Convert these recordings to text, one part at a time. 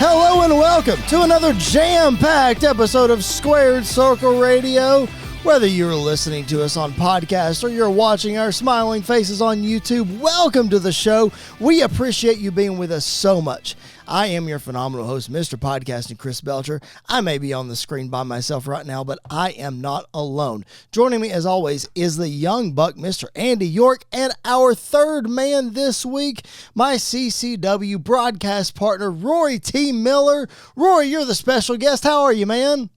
Hello and welcome to another jam-packed episode of Squared Circle Radio. Whether you're listening to us on podcast or you're watching our smiling faces on YouTube, welcome to the show. We appreciate you being with us so much. I am your phenomenal host, Mr. Podcasting Chris Belcher. I may be on the screen by myself right now, but I am not alone. Joining me, as always, is the young buck, Mr. Andy York, and our third man this week, my CCW broadcast partner, Rory T. Miller. Rory, you're the special guest. How are you, man?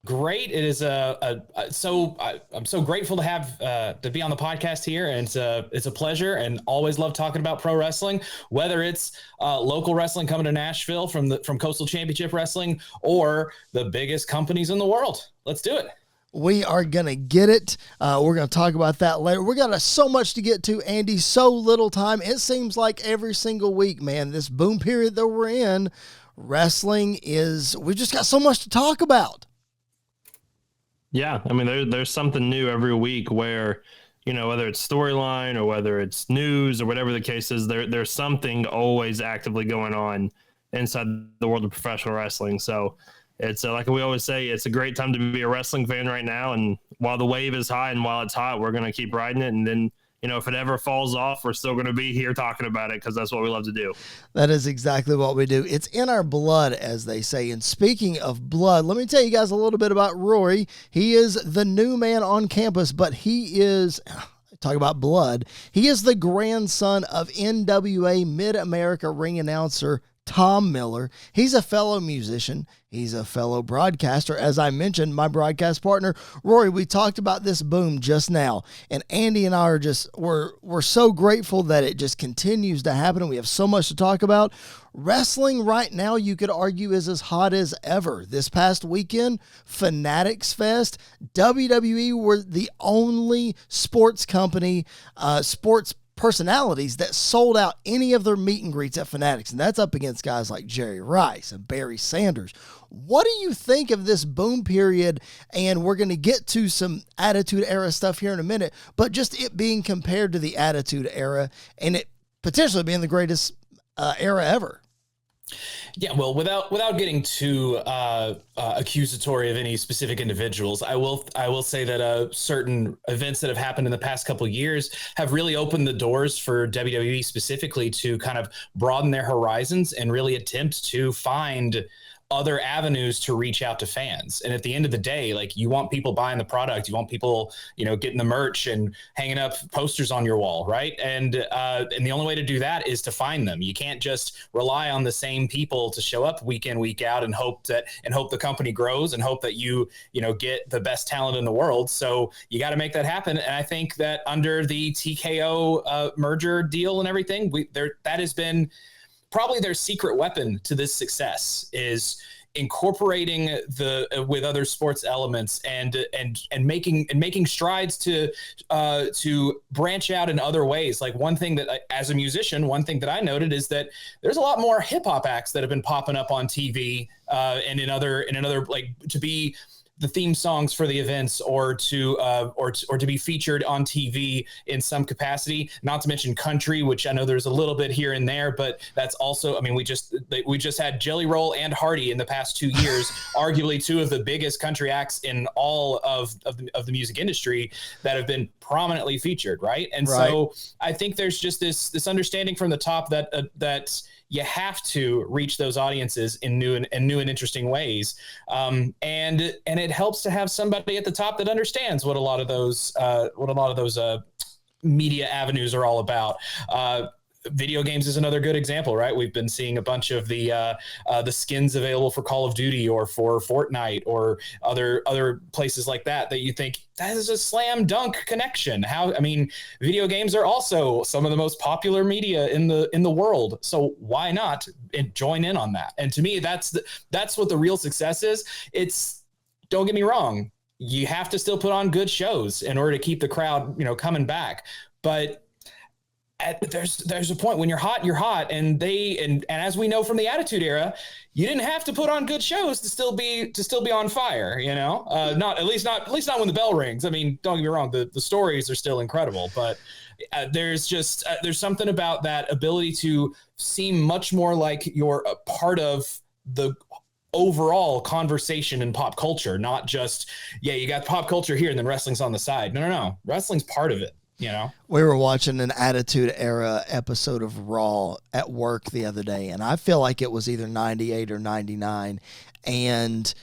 Great. It is I'm so grateful to have to be on the podcast here, and it's a pleasure, and always love talking about pro wrestling, whether it's local wrestling coming to Nashville from Coastal Championship Wrestling or the biggest companies in the world. Let's do it. We are going to get it. We're going to talk about that later. We got so much to get to, Andy. So little time. It seems like every single week, man, this boom period that we're in, we've just got so much to talk about. Yeah, I mean, there's something new every week where, whether it's storyline or whether it's news or whatever the case is, there's something always actively going on inside the world of professional wrestling. So it's like we always say, it's a great time to be a wrestling fan right now. And while the wave is high and while it's hot, we're going to keep riding it. And then, if it ever falls off, we're still going to be here talking about it because that's what we love to do. That is exactly what we do. It's in our blood, as they say. And speaking of blood, let me tell you guys a little bit about Rory. He is the new man on campus, but he is, talk about blood, he is the grandson of NWA Mid-America ring announcer Tom Miller. He's a fellow musician. He's a fellow broadcaster. As I mentioned, my broadcast partner, Rory, we talked about this boom just now, and Andy and I we're so grateful that it just continues to happen, and we have so much to talk about. Wrestling right now, you could argue, is as hot as ever. This past weekend, Fanatics Fest, WWE were the only sports company, sports personalities that sold out any of their meet and greets at Fanatics, and that's up against guys like Jerry Rice and Barry Sanders. What do you think of this boom period? And we're going to get to some Attitude Era stuff here in a minute, but just it being compared to the Attitude Era and it potentially being the greatest era ever. Yeah, well, without getting too accusatory of any specific individuals, I will say that certain events that have happened in the past couple of years have really opened the doors for WWE specifically to kind of broaden their horizons and really attempt to find other avenues to reach out to fans. And at the end of the day, like, you want people buying the product, you want people, getting the merch and hanging up posters on your wall, right? And the only way to do that is to find them. You can't just rely on the same people to show up week in, week out and hope the company grows and hope that you get the best talent in the world. So you got to make that happen. And I think that under the TKO merger deal and everything, that has been probably their secret weapon to this success, is incorporating with other sports elements and making strides to branch out in other ways. Like, one thing that as a musician, one thing that I noted is that there's a lot more hip hop acts that have been popping up on TV and in other like to be the theme songs for the events or to be featured on TV in some capacity, not to mention country, which I know there's a little bit here and there, but that's also, I mean, we just had Jelly Roll and Hardy in the past 2 years, arguably two of the biggest country acts in all of the music industry that have been prominently featured. Right. And right. So I think there's just this understanding from the top that you have to reach those audiences in new and interesting ways. And it helps to have somebody at the top that understands what a lot of those media avenues are all about. Video games is another good example, right? We've been seeing a bunch of the skins available for Call of Duty or for Fortnite or other places like that you think that is a slam dunk connection. Video games are also some of the most popular media in the world. So why not join in on that? And to me, that's what the real success is. Don't get me wrong, you have to still put on good shows in order to keep the crowd, coming back. But there's a point when you're hot, and as we know from the Attitude Era, you didn't have to put on good shows to still be on fire, not at least not when the bell rings. I mean, don't get me wrong, the stories are still incredible, but There's something about that ability to seem much more like you're a part of the overall conversation in pop culture, not just, yeah, you got pop culture here and then wrestling's on the side. No. Wrestling's part of it, you know? We were watching an Attitude Era episode of Raw at work the other day, and I feel like it was either 98 or 99. And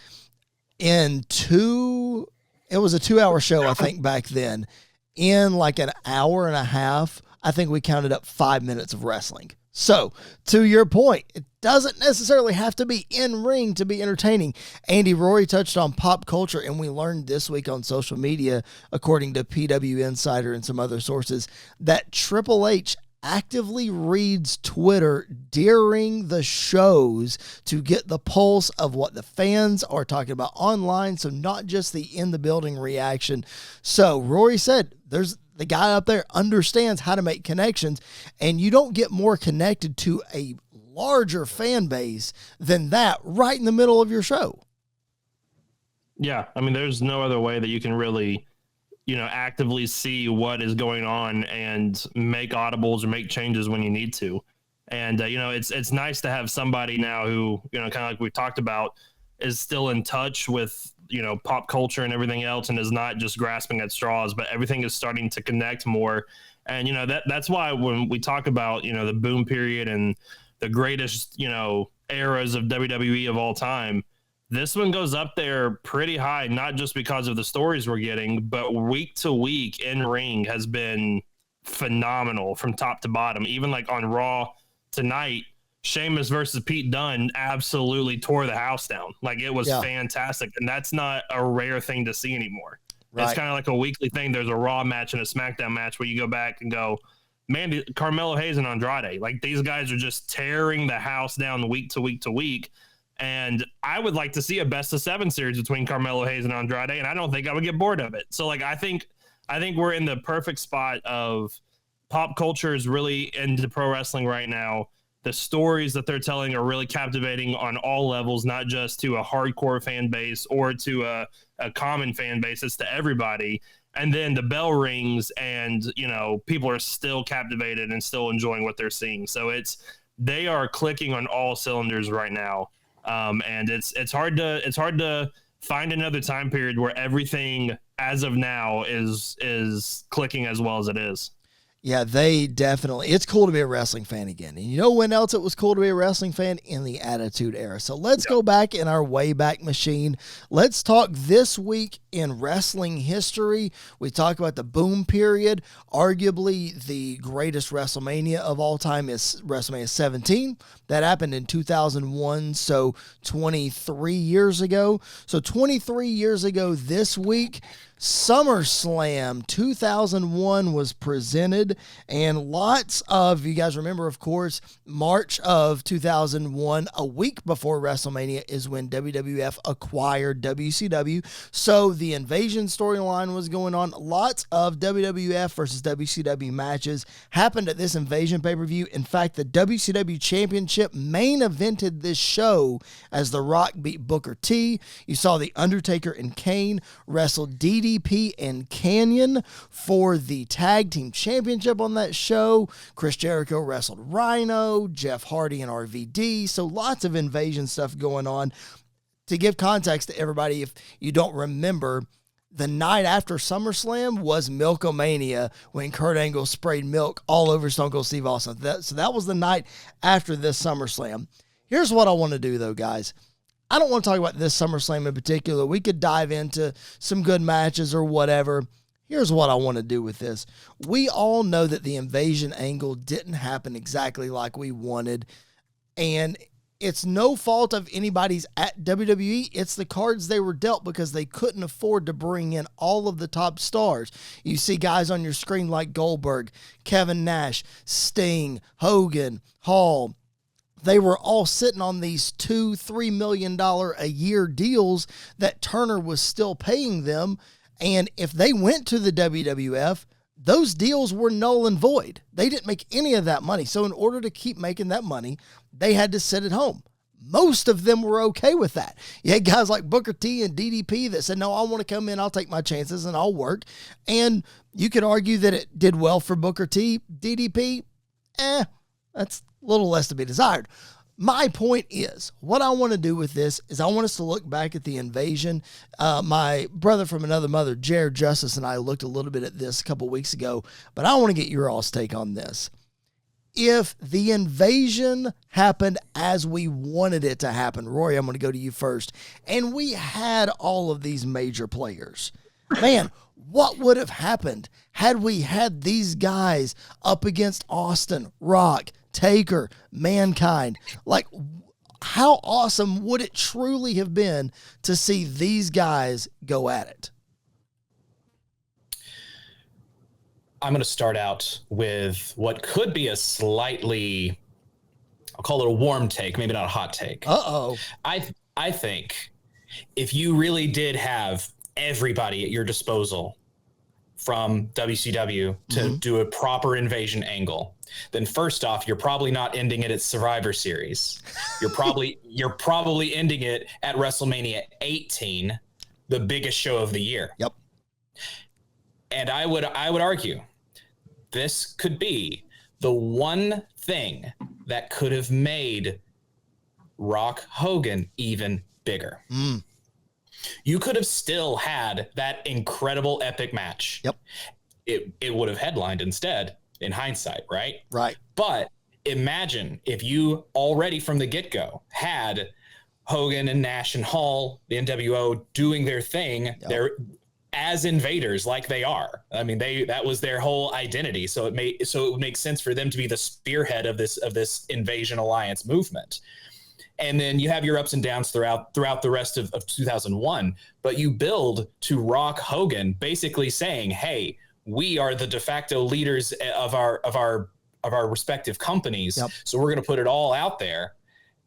it was a 2-hour show, I think, back then. In like an hour and a half, I think we counted up 5 minutes of wrestling. So, to your point, it doesn't necessarily have to be in ring to be entertaining. Andy, Rory touched on pop culture, and we learned this week on social media, according to PW Insider and some other sources, that Triple H actively reads Twitter during the shows to get the pulse of what the fans are talking about online. So not just the in the building reaction. So Rory said the guy up there understands how to make connections, and you don't get more connected to a larger fan base than that right in the middle of your show. Yeah. I mean, there's no other way that you can really, actively see what is going on and make audibles or make changes when you need to. And, it's nice to have somebody now who, kind of like we talked about, is still in touch with, pop culture and everything else, and is not just grasping at straws, but everything is starting to connect more. And, that's why when we talk about, the boom period and the greatest, eras of WWE of all time, this one goes up there pretty high, not just because of the stories we're getting, but week to week in ring has been phenomenal from top to bottom. Even like on Raw tonight, Sheamus versus Pete Dunne absolutely tore the house down. Like, it was fantastic. And that's not a rare thing to see anymore. Right. It's kind of like a weekly thing. There's a Raw match and a SmackDown match where you go back and go, man, Carmelo Hayes and Andrade, like, these guys are just tearing the house down week to week to week. And I would like to see a best of 7 series between Carmelo Hayes and Andrade, and I don't think I would get bored of it. So, like, I think we're in the perfect spot of pop culture is really into pro wrestling right now. The stories that they're telling are really captivating on all levels, not just to a hardcore fan base or to a common fan base. It's to everybody. And then the bell rings and, people are still captivated and still enjoying what they're seeing. So they are clicking on all cylinders right now. And it's hard to find another time period where everything as of now is clicking as well as it is. Yeah, it's cool to be a wrestling fan again. And you know when else it was cool to be a wrestling fan? In the Attitude Era. So let's go back in our Wayback Machine. Let's talk this week in wrestling history. We talk about the boom period. Arguably the greatest WrestleMania of all time is WrestleMania 17. That happened in 2001, so 23 years ago. So 23 years ago this week, SummerSlam 2001 was presented, and lots of, you guys remember, of course, March of 2001, a week before WrestleMania, is when WWF acquired WCW. So the Invasion storyline was going on. Lots of WWF versus WCW matches happened at this Invasion pay-per-view. In fact, the WCW Championship main evented this show as The Rock beat Booker T. You saw The Undertaker and Kane wrestle DDP and Canyon for the tag team championship on that show. Chris Jericho wrestled Rhino, Jeff Hardy and RVD. So lots of Invasion stuff going on. To give context to everybody, if you don't remember, the night after SummerSlam was Milkomania when Kurt Angle sprayed milk all over Stone Cold Steve Austin. So that was the night after this SummerSlam. Here's what I want to do, though, guys. I don't want to talk about this SummerSlam in particular. We could dive into some good matches or whatever. Here's what I want to do with this. We all know that the Invasion angle didn't happen exactly like we wanted, and it's no fault of anybody's at WWE. It's the cards they were dealt because they couldn't afford to bring in all of the top stars. You see guys on your screen like Goldberg, Kevin Nash, Sting, Hogan, Hall. They were all sitting on these $2-3 million a year deals that Turner was still paying them. And if they went to the WWF, those deals were null and void. They didn't make any of that money. So in order to keep making that money, they had to sit at home. most of them were okay with that. You had guys like Booker T and DDP that said, no, I want to come in, I'll take my chances, and I'll work. And you could argue that it did well for Booker T. DDP, that's a little less to be desired. My point is, what I want to do with this is I want us to look back at the invasion. My brother from another mother, Jared Justice, and I looked a little bit at this a couple weeks ago, but I want to get your all's take on this. If the invasion happened as we wanted it to happen, Rory, I'm going to go to you first, and we had all of these major players, man, what would have happened had we had these guys up against Austin, Rock, Taker, Mankind? Like, how awesome would it truly have been to see these guys go at it? I'm going to start out with what could be a slightly, I'll call it a warm take, maybe not a hot take. Uh-oh. I think if you really did have everybody at your disposal from WCW to do a proper invasion angle, then first off, you're probably not ending it at Survivor Series. You're probably ending it at WrestleMania 18, the biggest show of the year. Yep. And I would argue this could be the one thing that could have made Rock Hogan even bigger. You could have still had that incredible epic match. Yep. It would have headlined instead, in hindsight, right? Right. But imagine if you already from the get-go had Hogan and Nash and Hall, the NWO, doing their thing. Yep. They're as invaders, like they are. I mean, that was their whole identity. So it would make sense for them to be the spearhead of this invasion alliance movement. And then you have your ups and downs throughout the rest of 2001, but you build to Rock Hogan basically saying, hey, we are the de facto leaders of our respective companies. Yep. So we're going to put it all out there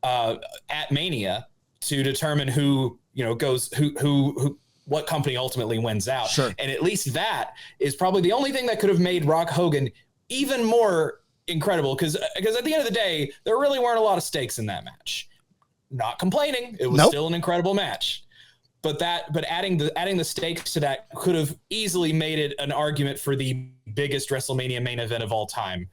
at Mania to determine who goes, who what company ultimately wins out. Sure. And at least that is probably the only thing that could have made Rock Hogan even more incredible, because at the end of the day, there really weren't a lot of stakes in that match. Not complaining, it was still an incredible match. But adding the stakes to that could have easily made it an argument for the biggest WrestleMania main event of all time,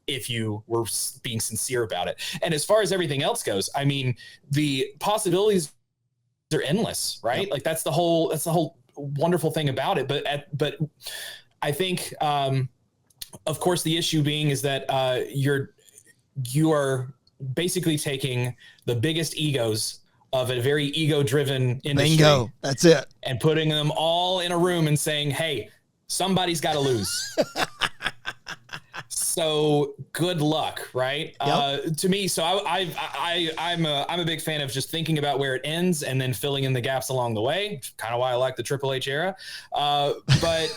if you were being sincere about it. And as far as everything else goes, I mean, the possibilities are endless, right? Yep. Like that's the whole wonderful thing about it. But I think, of course, the issue being is that you are basically taking the biggest egos of a very ego-driven industry. Bingo. That's it. And putting them all in a room and saying, hey, somebody's got to lose. So good luck, right? Yep. To me, so I'm a big fan of just thinking about where it ends and then filling in the gaps along the way. Kind of why I like the Triple H era. But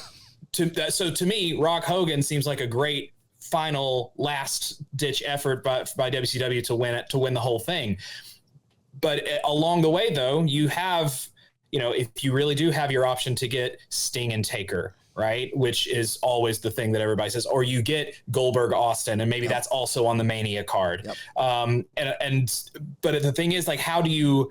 to me, Rock Hogan seems like a great final last ditch effort by WCW to win the whole thing. But along the way, though, you have, if you really do have your option to get Sting and Taker, right, which is always the thing that everybody says, or you get Goldberg Austin, and maybe that's also on the Mania card. Yep. But the thing is, like, how do you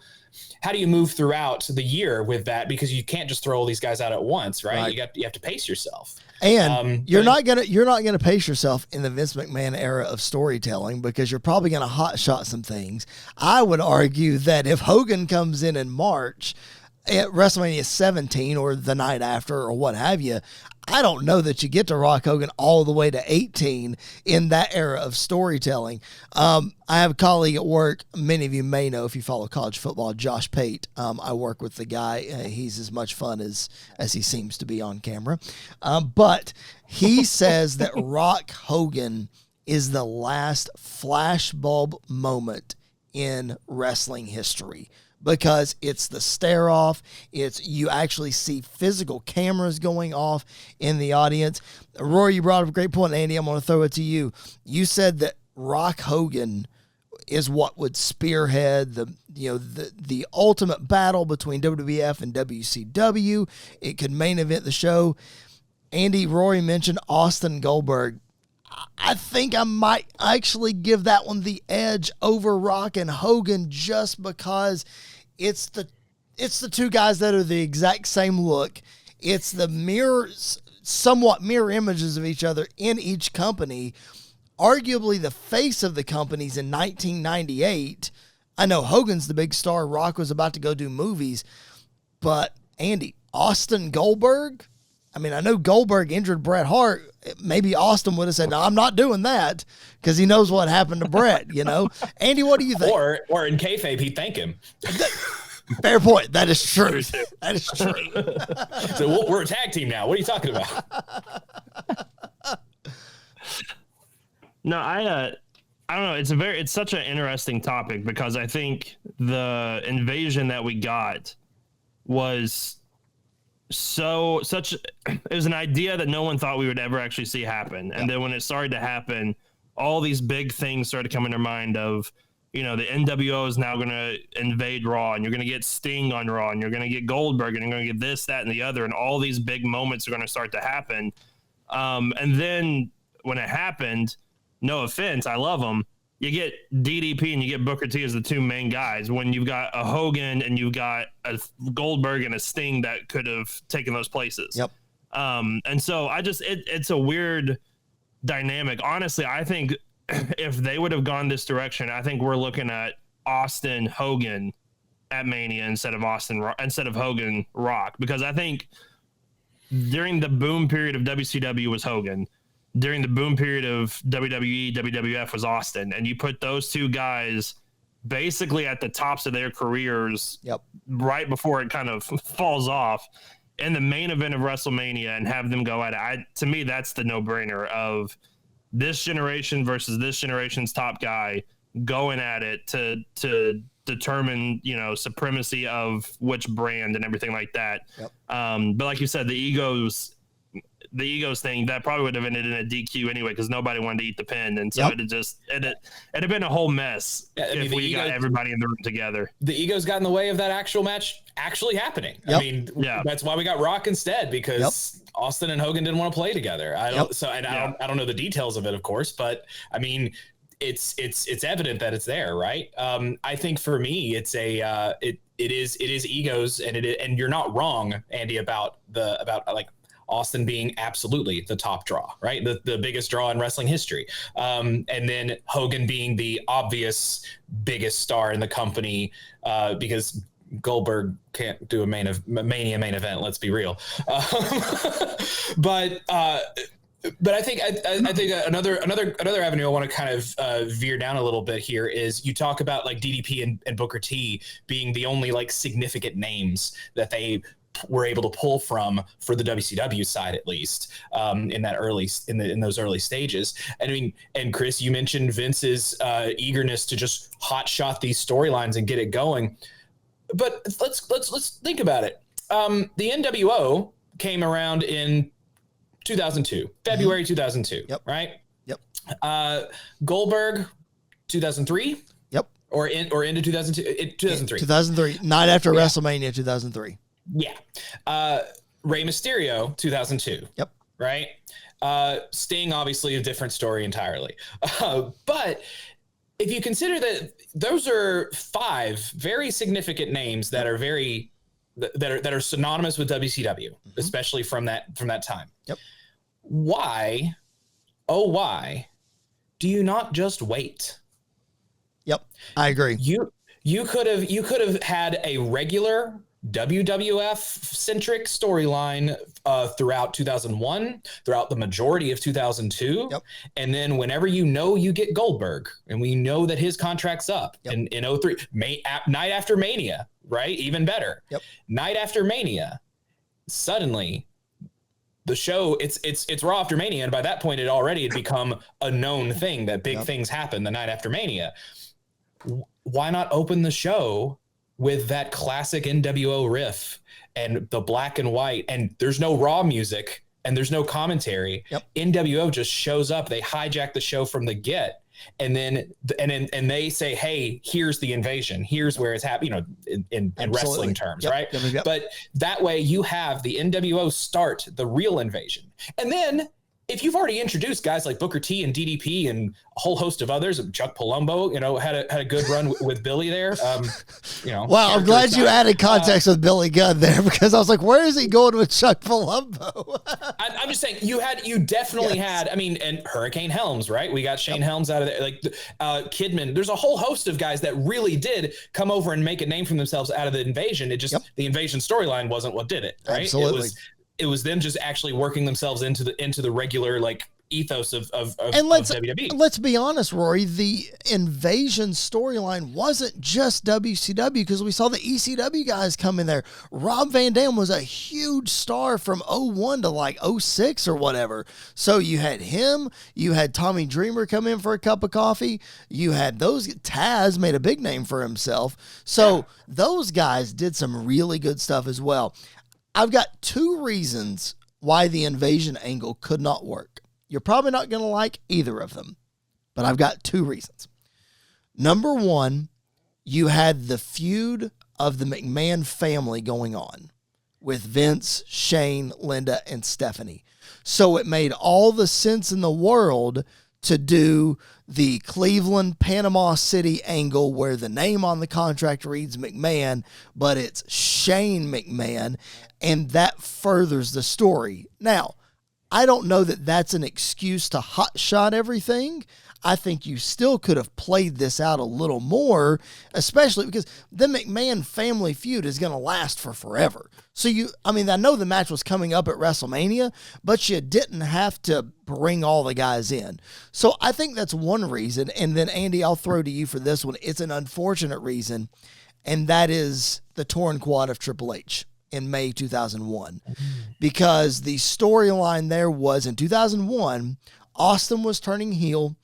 move throughout the year with that? Because you can't just throw all these guys out at once, right? You have to pace yourself. And you're not gonna pace yourself in the Vince McMahon era of storytelling, because you're probably gonna hot shot some things. I would argue that if Hogan comes in March at WrestleMania 17 or the night after or what have you, I don't know that you get to Rock Hogan all the way to 18 in that era of storytelling. I have a colleague at work, many of you may know if you follow college football, Josh Pate. I work with the guy. He's as much fun as he seems to be on camera. But he says that Rock Hogan is the last flashbulb moment in wrestling history, because it's the stare off. You actually see physical cameras going off in the audience. Rory, you brought up a great point. Andy, I'm going to throw it to you. You said that Rock Hogan is what would spearhead the ultimate battle between WWF and WCW. It could main event the show. Andy, Rory mentioned Austin Goldberg. I think I might actually give that one the edge over Rock and Hogan just because it's the two guys that are the exact same look. It's the somewhat mirror images of each other in each company. Arguably the face of the companies in 1998. I know Hogan's the big star. Rock was about to go do movies. But, Andy, Austin Goldberg? I mean, I know Goldberg injured Bret Hart. Maybe Austin would have said, no, I'm not doing that, because he knows what happened to Bret, you know? Andy, what do you think? Or in kayfabe, he'd thank him. Fair point. That is true. That is true. So we're a tag team now. What are you talking about? No, I don't know. It's such an interesting topic because I think the invasion that we got was it was an idea that no one thought we would ever actually see happen. And then when it started to happen, all these big things started coming to mind of, the NWO is now going to invade Raw, and you're going to get Sting on Raw, and you're going to get Goldberg, and you're going to get this, that, and the other. And all these big moments are going to start to happen. And then when it happened, no offense, I love them. You get DDP and you get Booker T as the two main guys when you've got a Hogan and you've got a Goldberg and a Sting that could have taken those places. Yep. And so it's a weird dynamic. Honestly, I think if they would have gone this direction, I think we're looking at Austin Hogan at Mania instead of Hogan Rock, because I think during the boom period of WCW was Hogan. During the boom period of WWE, WWF was Austin. And you put those two guys basically at the tops of their careers right before it kind of falls off in the main event of WrestleMania and have them go at it. To me, that's the no-brainer of this generation versus this generation's top guy going at it to determine, supremacy of which brand and everything like that. Yep. But like you said, the egos thing, that probably would have ended in a DQ anyway, because nobody wanted to eat the pin. And so it'd have been a whole mess if we got everybody in the room together. The egos got in the way of that actual match actually happening. Yep. I mean, that's why we got Rock instead, because Austin and Hogan didn't want to play together. I don't know the details of it, of course, but I mean, it's evident that it's there, right? I think for me, it's it is egos, and you're not wrong, Andy, about like Austin being absolutely the top draw, right? The biggest draw in wrestling history. And then Hogan being the obvious biggest star in the company, because Goldberg can't do a Mania main event. Let's be real. But I think another avenue I want to kind of veer down a little bit here is you talk about like DDP and Booker T being the only like significant names that they were able to pull from for the WCW side, at least in those early stages. And I mean, and Chris, you mentioned Vince's eagerness to just hot shot these storylines and get it going. But let's think about it. The NWO came around in 2002, February 2002. Yep. Right. Yep. Goldberg, 2003. Yep. Or into 2002. 2003. 2003. Night after WrestleMania, 2003. Yeah. Rey Mysterio, 2002. Yep. Right. Sting, obviously a different story entirely. But if you consider that those are 5 very significant names that are that are synonymous with WCW, especially from that time. Yep. Why do you not just wait? Yep. I agree. You could have had a regular WWF centric storyline throughout 2001, throughout the majority of 2002. Yep. And then whenever you get Goldberg, and we know that his contract's up in 03, night after Mania, right? Even better. Yep. Night after Mania, suddenly the show, it's Raw after Mania, and by that point it already had become a known thing that big things happen the night after Mania. Why not open the show with that classic NWO riff and the black and white, and there's no Raw music and there's no commentary. Yep. NWO just shows up. They hijack the show from the get, and then they say, "Hey, here's the invasion. Here's where it's happening." In wrestling terms, right? Yep. But that way, you have the NWO start the real invasion, and then if you've already introduced guys like Booker T and DDP and a whole host of others, Chuck Palumbo, had a good run with Billy there. Wow, I'm glad you added context with Billy Gunn there, because I was like, where is he going with Chuck Palumbo? I'm just saying you definitely had, and Hurricane Helms, right? We got Shane Helms out of there, like Kidman. There's a whole host of guys that really did come over and make a name for themselves out of the Invasion. It just, the Invasion storyline wasn't what did it, right? Absolutely. It was them just actually working themselves into the regular ethos of WWE. Let's be honest, Rory. The Invasion storyline wasn't just WCW, because we saw the ECW guys come in there. Rob Van Dam was a huge star from 01 to 06 or whatever. So you had him, you had Tommy Dreamer come in for a cup of coffee. You had Taz made a big name for himself. So those guys did some really good stuff as well. I've got 2 reasons why the Invasion angle could not work. You're probably not going to like either of them, but I've got 2 reasons. Number 1, you had the feud of the McMahon family going on with Vince, Shane, Linda, and Stephanie. So it made all the sense in the world to do the Cleveland, Panama City angle where the name on the contract reads McMahon, but it's Shane McMahon, and that furthers the story. Now, I don't know that that's an excuse to hotshot everything. I think you still could have played this out a little more, especially because the McMahon family feud is going to last for forever. So I know the match was coming up at WrestleMania, but you didn't have to bring all the guys in. So I think that's one reason. And then, Andy, I'll throw to you for this one. It's an unfortunate reason, and that is the torn quad of Triple H in May 2001. Because the storyline there was, in 2001, Austin was turning heel,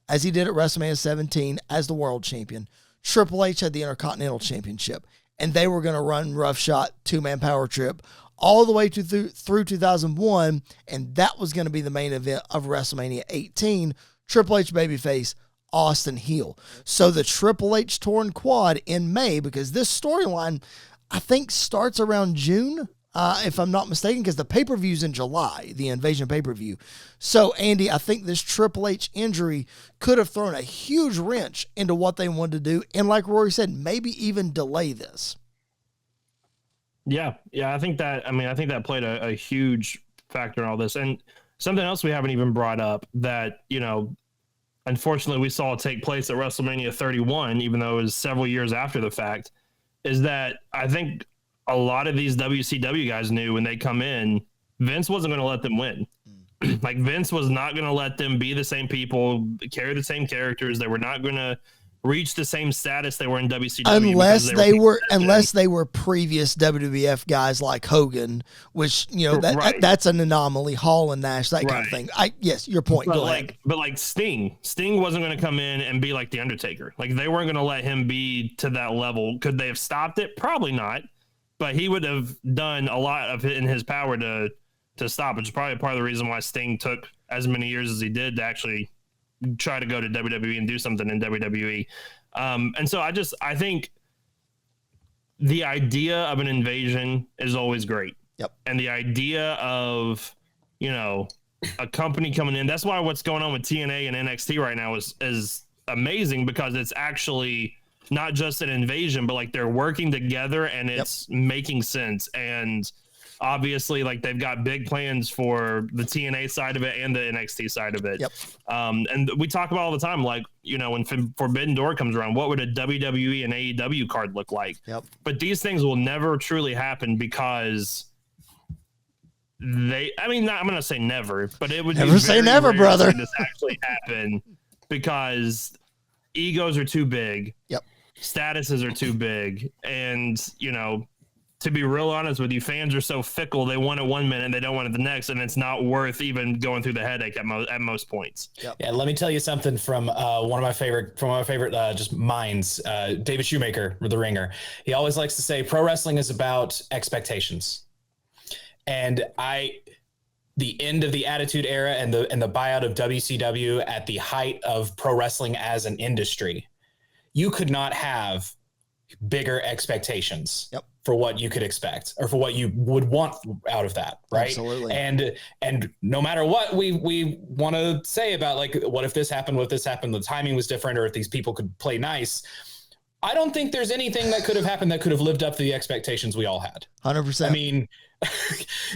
as he did at WrestleMania 17 as the world champion. Triple H had the Intercontinental Championship, and they were going to run roughshod 2-man power trip all the way through 2001, and that was going to be the main event of WrestleMania 18. Triple H babyface, Austin heel. So the Triple H torn quad in May, because this storyline, I think, starts around June, if I'm not mistaken, because the pay-per-view's in July, the Invasion pay-per-view. So, Andy, I think this Triple H injury could have thrown a huge wrench into what they wanted to do, and like Rory said, maybe even delay this. Yeah, I think that played a huge factor in all this. And something else we haven't even brought up that, unfortunately we saw take place at WrestleMania 31, even though it was several years after the fact, is that I think a lot of these WCW guys knew when they come in, Vince wasn't going to let them win. Like, Vince was not going to let them be the same people, carry the same characters. They were not going to reach the same status they were in WCW unless they were previous WWF guys like Hogan, which that's an anomaly. Hall and Nash, that kind of thing. Yes, your point. Go ahead. But Sting wasn't going to come in and be like the Undertaker. Like, they weren't going to let him be to that level. Could they have stopped it? Probably not. But he would have done a lot of it in his power to stop, which is probably part of the reason why Sting took as many years as he did to actually try to go to WWE and do something in WWE. And so I think the idea of an invasion is always great. Yep. And the idea of, a company coming in, that's why what's going on with TNA and NXT right now is amazing, because it's actually not just an invasion, but like they're working together and it's making sense. And obviously, like, they've got big plans for the TNA side of it and the NXT side of it. Yep. And we talk about all the time, like, when Forbidden Door comes around, what would a WWE and AEW card look like? Yep. But these things will never truly happen because I'm going to say never, but it would never say never, brother. This actually happen because egos are too big. Yep. Statuses are too big. And, to be real honest with you, fans are so fickle. They want it one minute, they don't want it the next, and it's not worth even going through the headache at most points. Yep. Yeah, let me tell you something from one of my favorite just minds, David Shoemaker, The Ringer. He always likes to say pro wrestling is about expectations. And the end of the Attitude Era and the buyout of WCW at the height of pro wrestling as an industry, you could not have bigger expectations Yep. for what you could expect or for what you would want out of that. Right. Absolutely. And no matter what we want to say about like, what if this happened, the timing was different, or if these people could play nice. I don't think there's anything that could have happened that could have lived up to the expectations we all had. 100%. I mean,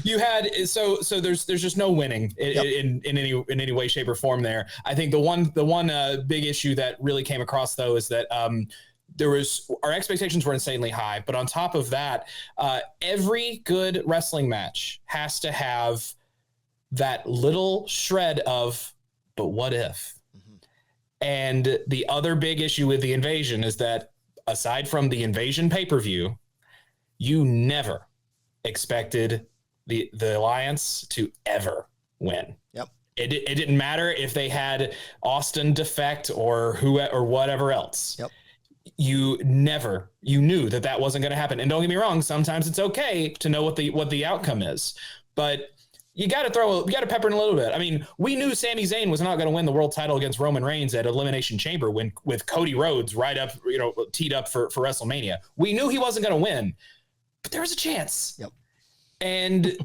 you had so there's just no winning in any way, shape, or form there. I think the one big issue that really came across though is that our expectations were insanely high, but on top of that, every good wrestling match has to have that little shred of, but what if? Mm-hmm. And the other big issue with the Invasion is that aside from the Invasion pay-per-view, you never expected the Alliance to ever win. Yep. It didn't matter if they had Austin defect or whatever else. Yep. You knew that wasn't going to happen. And don't get me wrong, sometimes it's okay to know what the outcome is, but you got to pepper in a little bit. I mean, we knew Sami Zayn was not going to win the world title against Roman Reigns at Elimination Chamber with Cody Rhodes right up, teed up for WrestleMania. We knew he wasn't going to win, but there was a chance. Yep. And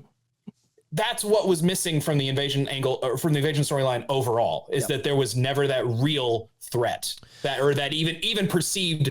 that's what was missing from the Invasion angle, or from the Invasion storyline overall, is that there was never that real threat, that even perceived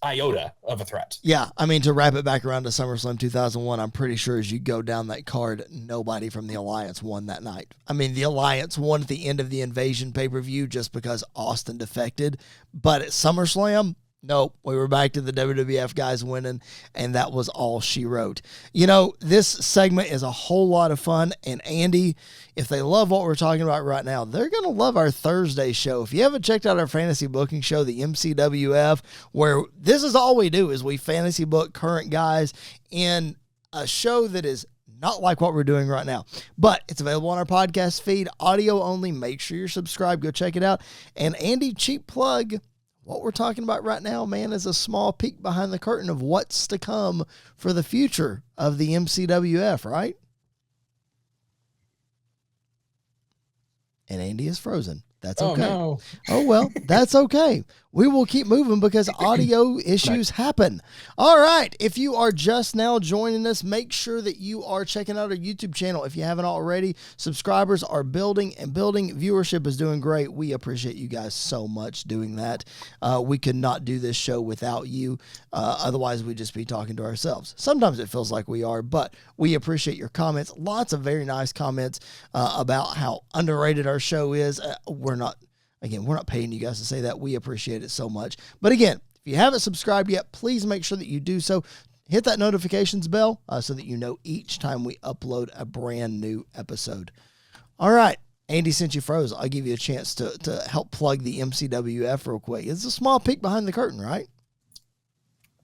iota of a threat. Yeah, I mean, to wrap it back around to SummerSlam 2001, I'm pretty sure as you go down that card, nobody from the Alliance won that night. I mean, the Alliance won at the end of the Invasion pay-per-view just because Austin defected, but at SummerSlam, nope, we were back to the WWF guys winning, and that was all she wrote. This segment is a whole lot of fun, and Andy, if they love what we're talking about right now, they're going to love our Thursday show. If you haven't checked out our fantasy booking show, the MCWF, where this is all we do is we fantasy book current guys in a show that is not like what we're doing right now, but it's available on our podcast feed, audio only. Make sure you're subscribed. Go check it out. And Andy, cheap plug, what we're talking about right now, man, is a small peek behind the curtain of what's to come for the future of the MCWF, right? And Andy is frozen. That's okay. Oh, no. Oh, well, that's okay. We will keep moving because audio issues happen. All right. If you are just now joining us, make sure that you are checking out our YouTube channel. If you haven't already, subscribers are building and building. Viewership is doing great. We appreciate you guys so much doing that. We could not do this show without you. Otherwise, we'd just be talking to ourselves. Sometimes it feels like we are, but we appreciate your comments. Lots of very nice comments about how underrated our show is. We're not paying you guys to say that. We appreciate it so much. But again, if you haven't subscribed yet, please make sure that you do so. Hit that notifications bell so that you know each time we upload a brand new episode. All right. Andy, since you froze, I'll give you a chance to help plug the MCWF real quick. It's a small peek behind the curtain, right?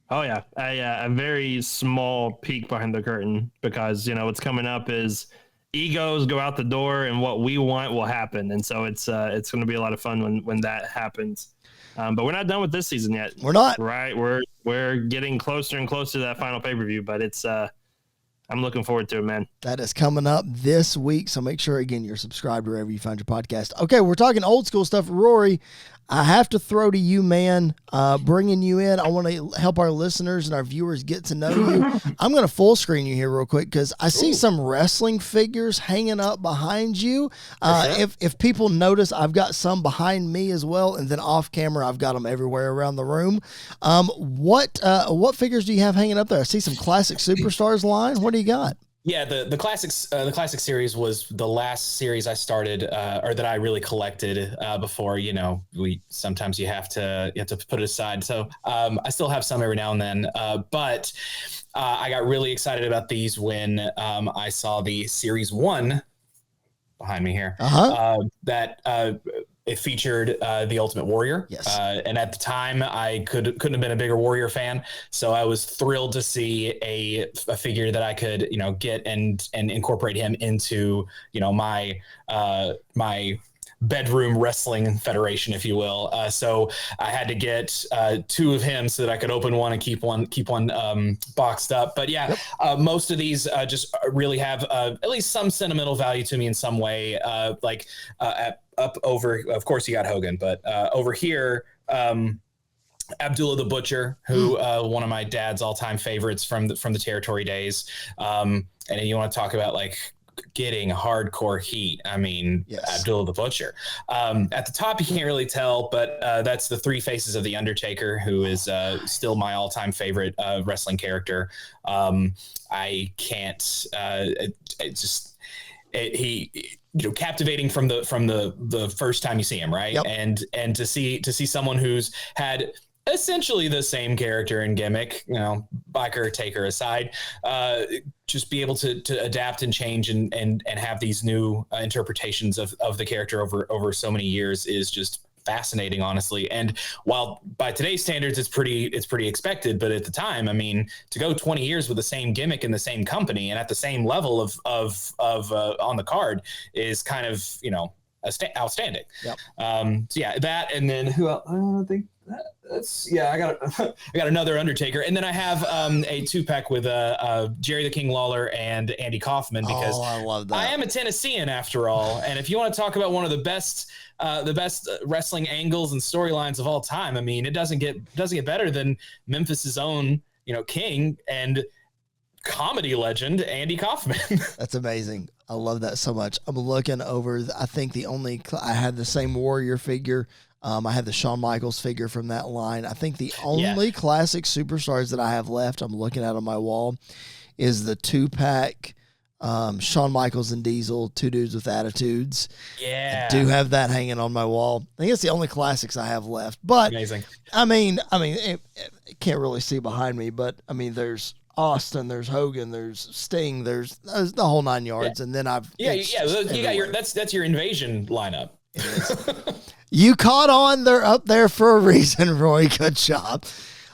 Oh, yeah. A very small peek behind the curtain because, what's coming up is egos go out the door and what we want will happen. And so it's going to be a lot of fun when that happens. But we're not done with this season yet. We're not. Right. We're getting closer and closer to that final pay-per-view, but it's I'm looking forward to it, man. That is coming up this week. So make sure, again, you're subscribed wherever you find your podcast. Okay, we're talking old school stuff. Rory, I have to throw to you, man, bringing you in. I want to help our listeners and our viewers get to know you. I'm going to full screen you here real quick because I see some wrestling figures hanging up behind you. If people notice, I've got some behind me as well, and then off camera, I've got them everywhere around the room. What figures do you have hanging up there? I see some classic superstars line. What do you got? Yeah, the classic series was the last series I started, or that I really collected before. We sometimes you have to put it aside. So I still have some every now and then, but I got really excited about these when I saw the series 1 behind me here. That it featured the Ultimate Warrior. Yes. And at the time, I couldn't have been a bigger Warrior fan. So I was thrilled to see a figure that I could, get and incorporate him into, my bedroom wrestling federation, if you will. So I had to get 2 of him so that I could open one and keep one boxed up. But yeah, most of these just really have at least some sentimental value to me in some way. Up over, of course, you got Hogan, but over here, Abdullah the Butcher, who one of my dad's all-time favorites from the territory days. And you want to talk about like getting hardcore heat. I mean, Yes. Abdullah the Butcher. At the top, you can't really tell, but that's the three faces of the Undertaker, who is still my all-time favorite wrestling character. I can't. He captivating from the first time you see him, right? Yep. And to see someone who's had essentially the same character and gimmick, biker taker aside, just be able to adapt and change and have these new interpretations of the character over so many years is just fascinating, honestly. And while by today's standards it's pretty expected, but at the time, I mean, to go 20 years with the same gimmick in the same company and at the same level of on the card is kind of outstanding. Yep. So yeah, that, and then who else? I think I got another Undertaker, and then I have a 2-pack with Jerry the King Lawler and Andy Kaufman, because I love that. I am a Tennessean after all, and if you want to talk about one of the best wrestling angles and storylines of all time, I mean, it doesn't get better than Memphis's own king and comedy legend Andy Kaufman. That's amazing. I love that so much. I'm looking over. I think I had the same Warrior figure. I have the Shawn Michaels figure from that line. I think the only classic superstars that I have left, I'm looking at on my wall, is the 2-pack Shawn Michaels and Diesel, two dudes with attitudes. Yeah. I do have that hanging on my wall. I think it's the only classics I have left. But amazing. I mean, it can't really see behind me, but I mean, there's Austin, there's Hogan, there's Sting, there's the whole 9 yards, and then you got that's your Invasion lineup. You caught on. They're up there for a reason, Roy. Good job.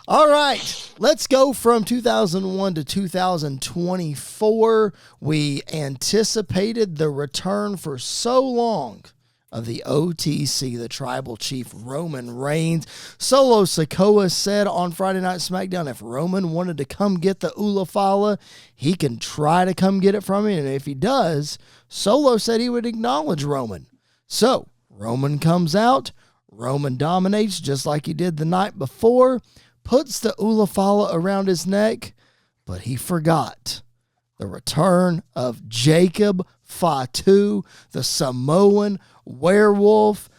All right, let's go from 2001 to 2024. We anticipated the return for so long of the OTC, the Tribal Chief Roman Reigns. Solo Sikoa said on Friday Night SmackDown, if Roman wanted to come get the Ula Fala, he can try to come get it from him, and if he does, Solo said he would acknowledge Roman. So, Roman comes out, Roman dominates just like he did the night before, puts the Ula Fala around his neck, but he forgot the return of Jacob Fatu, the Samoan werewolf,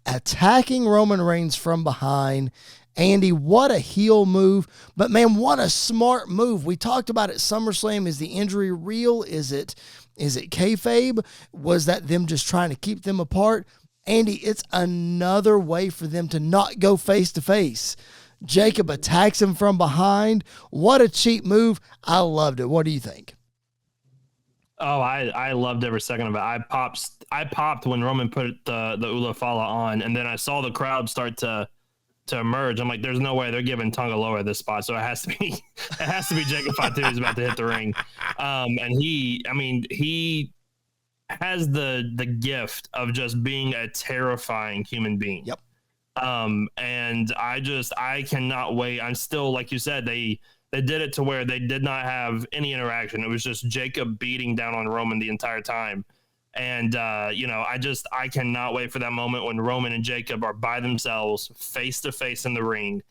attacking Roman Reigns from behind. Andy, what a heel move, but man, what a smart move. We talked about it. SummerSlam, is the injury real? Is it kayfabe? Was that them just trying to keep them apart? Andy, it's another way for them to not go face to face. Jacob attacks him from behind. What a cheap move. I loved it. What do you think? Oh, I loved every second of it. I popped when Roman put the Ula Fala on, and then I saw the crowd start to emerge. I'm like, there's no way they're giving Tonga Loa this spot, so it has to be Jacob Fatu who's about to hit the ring. And he has the gift of just being a terrifying human being. Yep. And I cannot wait. I'm still, like you said, they did it to where they did not have any interaction. It was just Jacob beating down on Roman the entire time. And, I cannot wait for that moment when Roman and Jacob are by themselves face to face in the ring.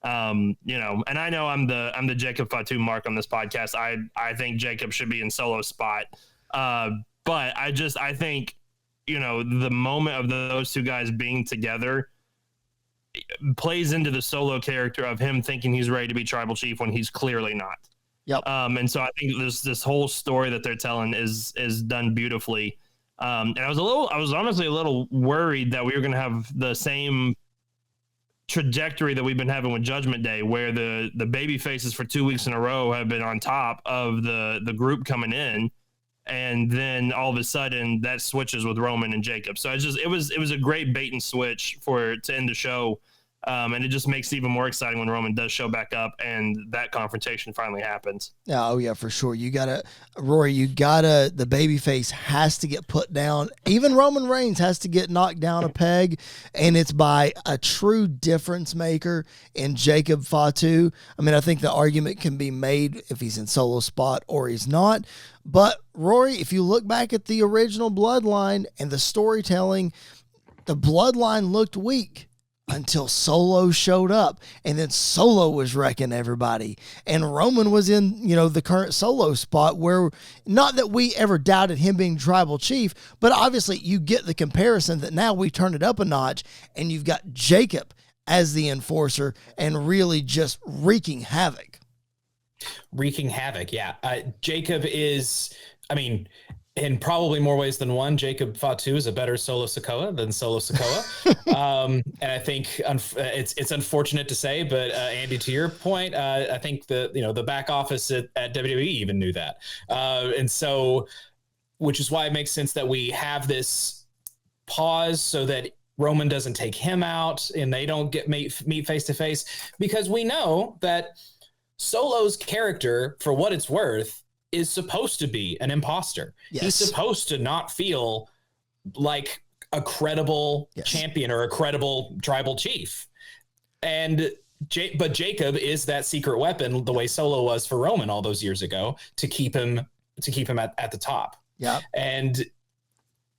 And I know I'm the Jacob Fatu mark on this podcast. I think Jacob should be in Solo spot. But I think, the moment of those two guys being together plays into the Solo character of him thinking he's ready to be Tribal Chief when he's clearly not. Yep. And so I think this whole story that they're telling is done beautifully. And I was honestly a little worried that we were going to have the same trajectory that we've been having with Judgment Day, where the baby faces for 2 weeks in a row have been on top of the group coming in. And then all of a sudden that switches with Roman and Jacob. So it was a great bait and switch to end the show. And it just makes it even more exciting when Roman does show back up and that confrontation finally happens. Oh yeah, for sure. The babyface has to get put down. Even Roman Reigns has to get knocked down a peg, and it's by a true difference maker in Jacob Fatu. I mean, I think the argument can be made if he's in Solo spot or he's not. But Rory, if you look back at the original Bloodline and the storytelling, the Bloodline looked weak until Solo showed up, and then Solo was wrecking everybody, and Roman was in, the current Solo spot where, not that we ever doubted him being tribal chief, but obviously you get the comparison that now we turn it up a notch, and you've got Jacob as the enforcer and really just wreaking havoc. Yeah. Jacob is, in probably more ways than one, Jacob Fatu is a better Solo Sikoa than Solo Sikoa. And I think it's unfortunate to say, but Andy, to your point, I think the back office at WWE even knew that. And so, which is why it makes sense that we have this pause so that Roman doesn't take him out and they don't get meet face to face, because we know that Solo's character, for what it's worth, is supposed to be an imposter. Yes. He's supposed to not feel like a credible champion or a credible tribal chief. But Jacob is that secret weapon, the way Solo was for Roman all those years ago, to keep him at the top. Yeah.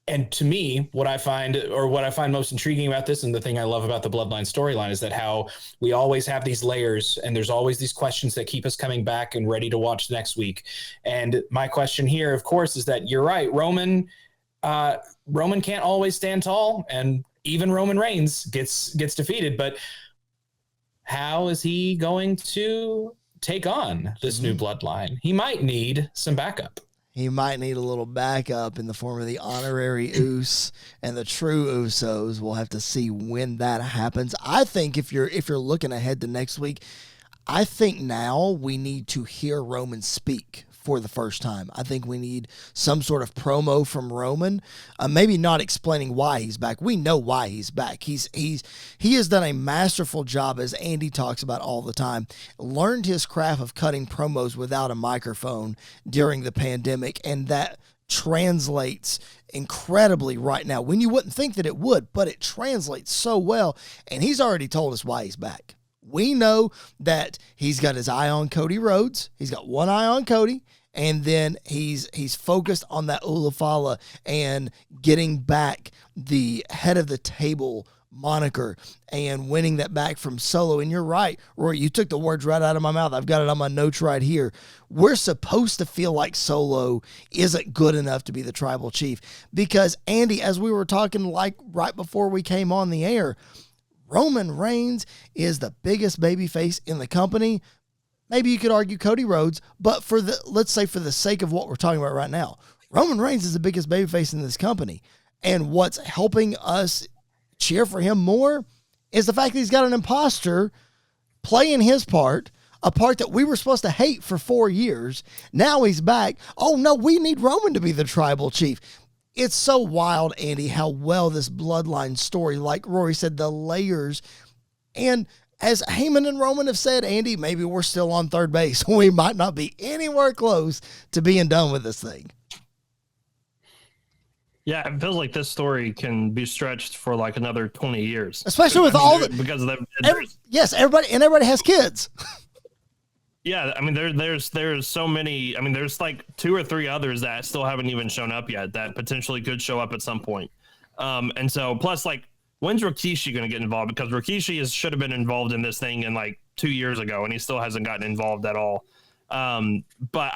And to me, what I find most intriguing about this, and the thing I love about the Bloodline storyline, is that how we always have these layers, and there's always these questions that keep us coming back and ready to watch next week. And my question here, of course, is that you're right. Roman can't always stand tall, and even Roman Reigns gets defeated. But how is he going to take on this new Bloodline? He might need some backup. He might need a little backup in the form of the honorary Uso and the true Usos. We'll have to see when that happens. I think if you're looking ahead to next week, I think now we need to hear Roman speak for the first time. I think we need some sort of promo from Roman, maybe not explaining why he's back. We know why he's back. He has done a masterful job, as Andy talks about all the time, learned his craft of cutting promos without a microphone during the pandemic, and that translates incredibly right now when you wouldn't think that it would, but it translates so well, and he's already told us why he's back. We know that he's got his eye on Cody Rhodes. He's got one eye on Cody, and then he's focused on that Ulafala and getting back the head of the table moniker and winning that back from Solo. And you're right, Roy, you took the words right out of my mouth. I've got it on my notes right here. We're supposed to feel like Solo isn't good enough to be the tribal chief because, Andy, as we were talking like right before we came on the air, Roman Reigns is the biggest babyface in the company. Maybe you could argue Cody Rhodes, but let's say for the sake of what we're talking about right now, Roman Reigns is the biggest babyface in this company. And what's helping us cheer for him more is the fact that he's got an imposter playing his part, a part that we were supposed to hate for 4 years. Now he's back. Oh no, we need Roman to be the tribal chief. It's so wild, Andy, how well this Bloodline story, like Rory said, the layers. And as Heyman and Roman have said, Andy, maybe we're still on third base. We might not be anywhere close to being done with this thing. Yeah, it feels like this story can be stretched for like another 20 years. Especially with because of everybody has kids. Yeah, I mean, there's so many. I mean, there's like 2 or 3 others that still haven't even shown up yet that potentially could show up at some point. And so, plus, like, when's Rikishi going to get involved? Because Rikishi should have been involved in this thing in like 2 years ago, and he still hasn't gotten involved at all. But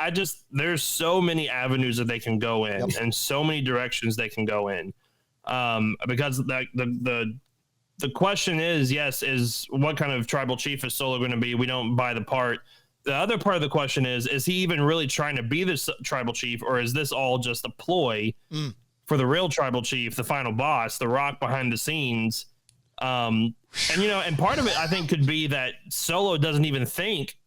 there's so many avenues that they can go in, and so many directions they can go in. Because the question is what kind of tribal chief is Solo going to be? We don't buy the part. The other part of the question is he even really trying to be this tribal chief, or is this all just a ploy for the real tribal chief, the final boss, the Rock behind the scenes? And part of it I think could be that Solo doesn't even think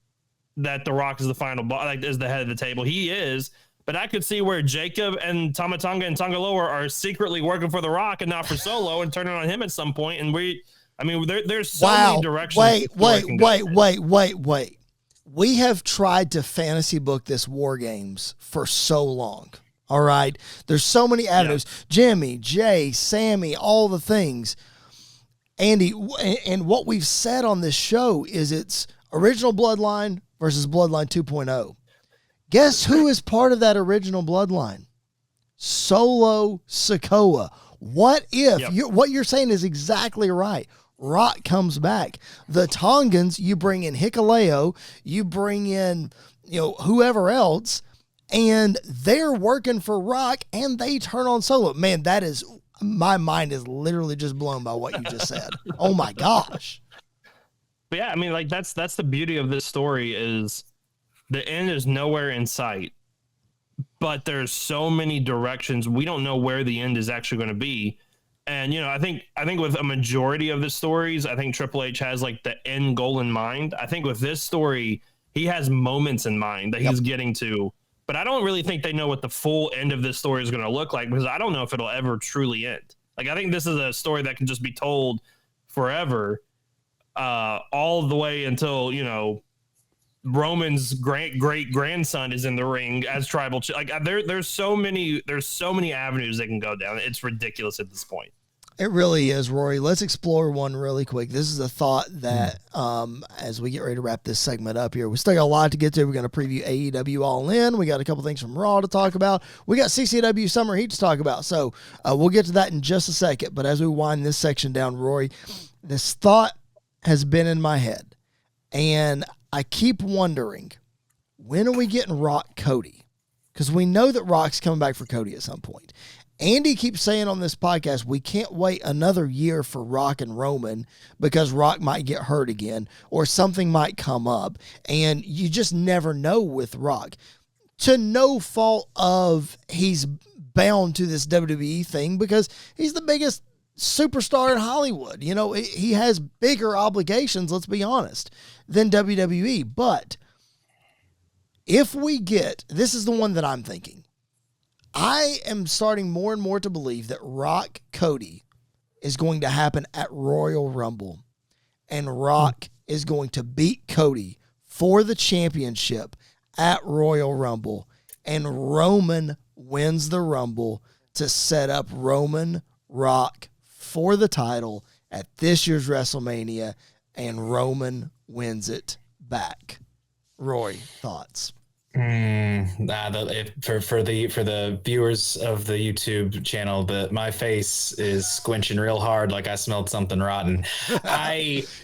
that the Rock is the final boss, like is the head of the table. He is, but I could see where Jacob and Tama Tonga and Tonga Loa are secretly working for the Rock and not for Solo, and turning on him at some point. And there's so many directions. Wait. We have tried to fantasy book this War Games for so long. All right. There's so many avenues. Yeah. Jimmy, Jay, Sammy, all the things. Andy, and what we've said on this show is it's original Bloodline versus Bloodline 2.0. Guess who is part of that original Bloodline? Solo Sikoa. What if what you're saying is exactly right. Rock comes back. The Tongans, you bring in Hikuleo, you bring in, whoever else, and they're working for Rock, and they turn on Solo. Man, my mind is literally just blown by what you just said. Oh my gosh. But yeah, I mean, like that's the beauty of this story is the end is nowhere in sight, but there's so many directions. We don't know where the end is actually going to be. And, I think with a majority of the stories, I think Triple H has like the end goal in mind. I think with this story, he has moments in mind that he's getting to, but I don't really think they know what the full end of this story is going to look like, because I don't know if it'll ever truly end. Like, I think this is a story that can just be told forever, all the way until, Roman's great grandson is in the ring as tribal. There's so many avenues they can go down. It's ridiculous at this point. It really is, Rory. Let's explore one really quick. This is a thought that, as we get ready to wrap this segment up here, we still got a lot to get to. We're going to preview AEW All In. We got a couple things from Raw to talk about. We got CCW Summer Heat to talk about. So we'll get to that in just a second. But as we wind this section down, Rory, this thought has been in my head, and I keep wondering, when are we getting Rock Cody? Because we know that Rock's coming back for Cody at some point. Andy keeps saying on this podcast, we can't wait another year for Rock and Roman because Rock might get hurt again or something might come up. And you just never know with Rock. To no fault of he's bound to this WWE thing because he's the biggest superstar in Hollywood. He has bigger obligations, let's be honest, than WWE. But if we get, this is the one that I'm thinking, I am starting more and more to believe that Rock Cody is going to happen at Royal Rumble, and Rock is going to beat Cody for the championship at Royal Rumble, and Roman wins the Rumble to set up Roman Rock for the title at this year's WrestleMania, and Roman wins it back. Roy, thoughts? For the viewers of the YouTube channel, my face is squinching real hard like I smelled something rotten.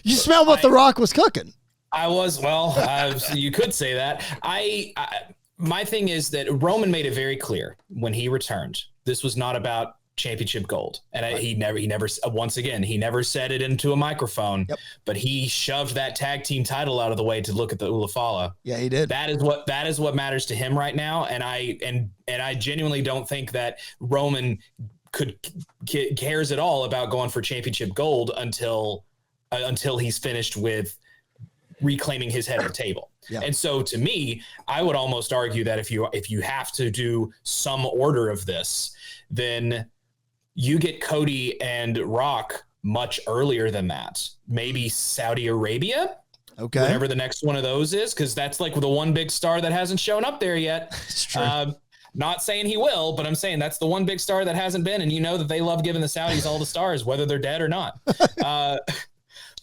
You smelled what The Rock was cooking. You could say that. My thing is that Roman made it very clear when he returned, this was not about championship gold. And he never said it into a microphone, but he shoved that tag team title out of the way to look at the Ulafala. Yeah, he did. That is what matters to him right now. And I genuinely don't think that Roman cares at all about going for championship gold until he's finished with reclaiming his head of the table. Yeah. And so to me, I would almost argue that if you have to do some order of this, then you get Cody and Rock much earlier than that. Maybe Saudi Arabia, whatever the next one of those is, because that's like the one big star that hasn't shown up there yet. It's true. Not saying he will, but I'm saying that's the one big star that hasn't been, and that they love giving the Saudis all the stars, whether they're dead or not.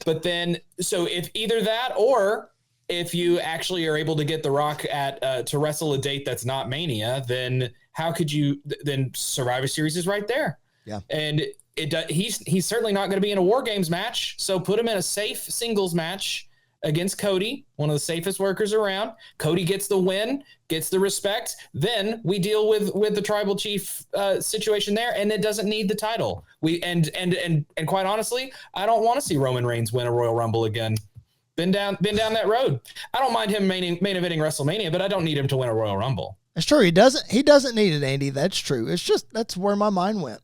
But then, so if either that or if you actually are able to get The Rock to wrestle a date that's not Mania, then how could you? Then Survivor Series is right there. Yeah, and he's certainly not going to be in a War Games match. So put him in a safe singles match against Cody, one of the safest workers around. Cody gets the win, gets the respect. Then we deal with the tribal chief situation there, and it doesn't need the title. And quite honestly, I don't want to see Roman Reigns win a Royal Rumble again. Been down that road. I don't mind him main eventing WrestleMania, but I don't need him to win a Royal Rumble. It's true. He doesn't need it, Andy. That's true. It's just that's where my mind went.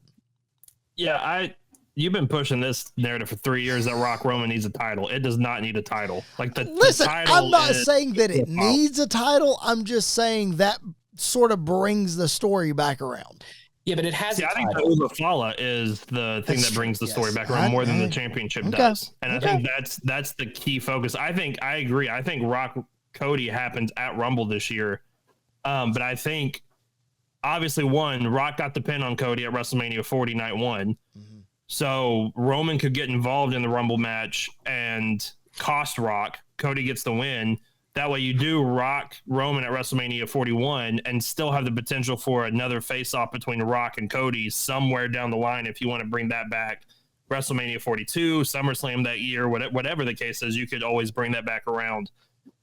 Yeah, you've been pushing this narrative for 3 years that Rock Roman needs a title. It does not need a title. Listen, I'm not saying that it needs a title. I'm just saying that sort of brings the story back around. Yeah, but it has. I think the Ulafala is the thing that brings the story back around more than the championship does, and I think that's the key focus. I agree. I think Rock Cody happens at Rumble this year, but I think. Obviously, Rock got the pin on Cody at WrestleMania 40 night one. Mm-hmm. So Roman could get involved in the Rumble match and cost Rock. Cody gets the win. That way you do Rock Roman at WrestleMania 41 and still have the potential for another face-off between Rock and Cody somewhere down the line if you want to bring that back WrestleMania 42, SummerSlam that year, whatever the case is, you could always bring that back around.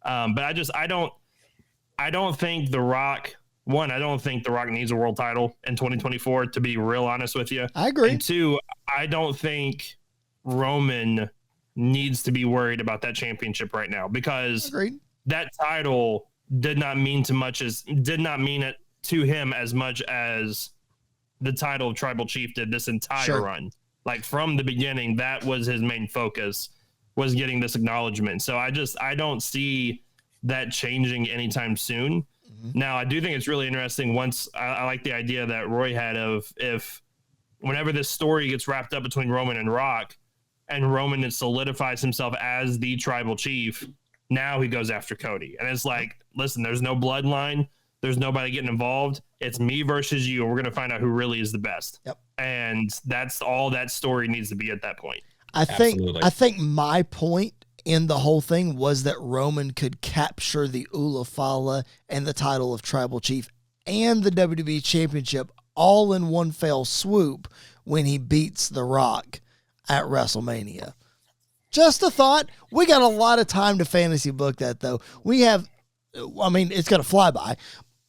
But I don't think The Rock. One, I don't think The Rock needs a world title in 2024, to be real honest with you. I agree. And two, I don't think Roman needs to be worried about that championship right now, because that title did not mean it to him as much as the title of Tribal Chief did this entire run. Like, from the beginning, that was his main focus, was getting this acknowledgement. So I don't see that changing anytime soon. Now, I do think it's really interesting. I like the idea that Roy had of, if whenever this story gets wrapped up between Roman and Rock, and Roman solidifies himself as the Tribal Chief, now he goes after Cody. And it's like, listen, there's no bloodline. There's nobody getting involved. It's me versus you, and we're going to find out who really is the best. Yep. And that's all that story needs to be at that point. I think my point in the whole thing was that Roman could capture the Ula Fala and the title of Tribal Chief and the WWE Championship all in one fell swoop when he beats The Rock at WrestleMania. Just a thought. We got a lot of time to fantasy book that, though. It's going to fly by.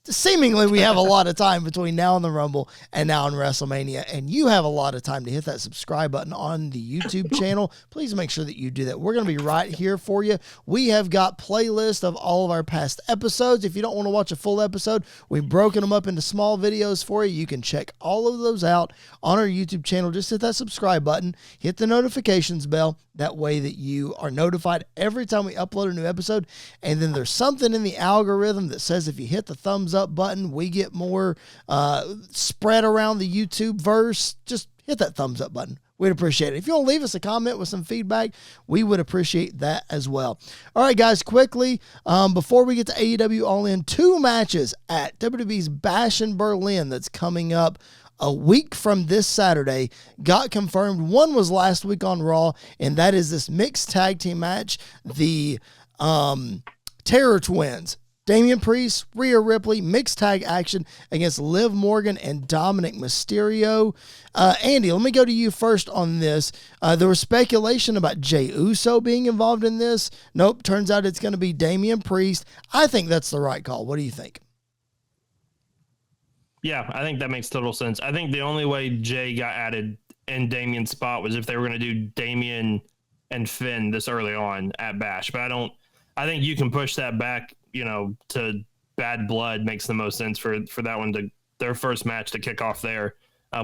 Seemingly, we have a lot of time between now and the Rumble and now in WrestleMania, and you have a lot of time to hit that subscribe button on the YouTube channel. Please make sure that you do that. We're going to be right here for you. We have got playlists of all of our past episodes. If you don't want to watch a full episode, we've broken them up into small videos for you. You can check all of those out on our YouTube channel. Just hit that subscribe button, hit the notifications bell. That way that you are notified every time we upload a new episode. And then there's something in the algorithm that says if you hit the thumbs up button, we get more spread around the YouTube verse. Just hit that thumbs up button. We'd appreciate it. If you want to leave us a comment with some feedback, we would appreciate that as well. All right, guys, quickly, before we get to AEW All In, 2 matches at WWE's Bash in Berlin that's coming up a week from this Saturday got confirmed. One was last week on Raw, and that is this mixed tag team match. The Terror Twins, Damian Priest, Rhea Ripley, mixed tag action against Liv Morgan and Dominic Mysterio. Andy, let me go to you first on this. There was speculation about Jey Uso being involved in this. Nope, turns out it's going to be Damian Priest. I think that's the right call. What do you think? Yeah, I think that makes total sense. I think the only way Jay got added in Damian's spot was if they were going to do Damian and Finn this early on at Bash. But I think you can push that back, to Bad Blood makes the most sense for that one, to their first match to kick off there,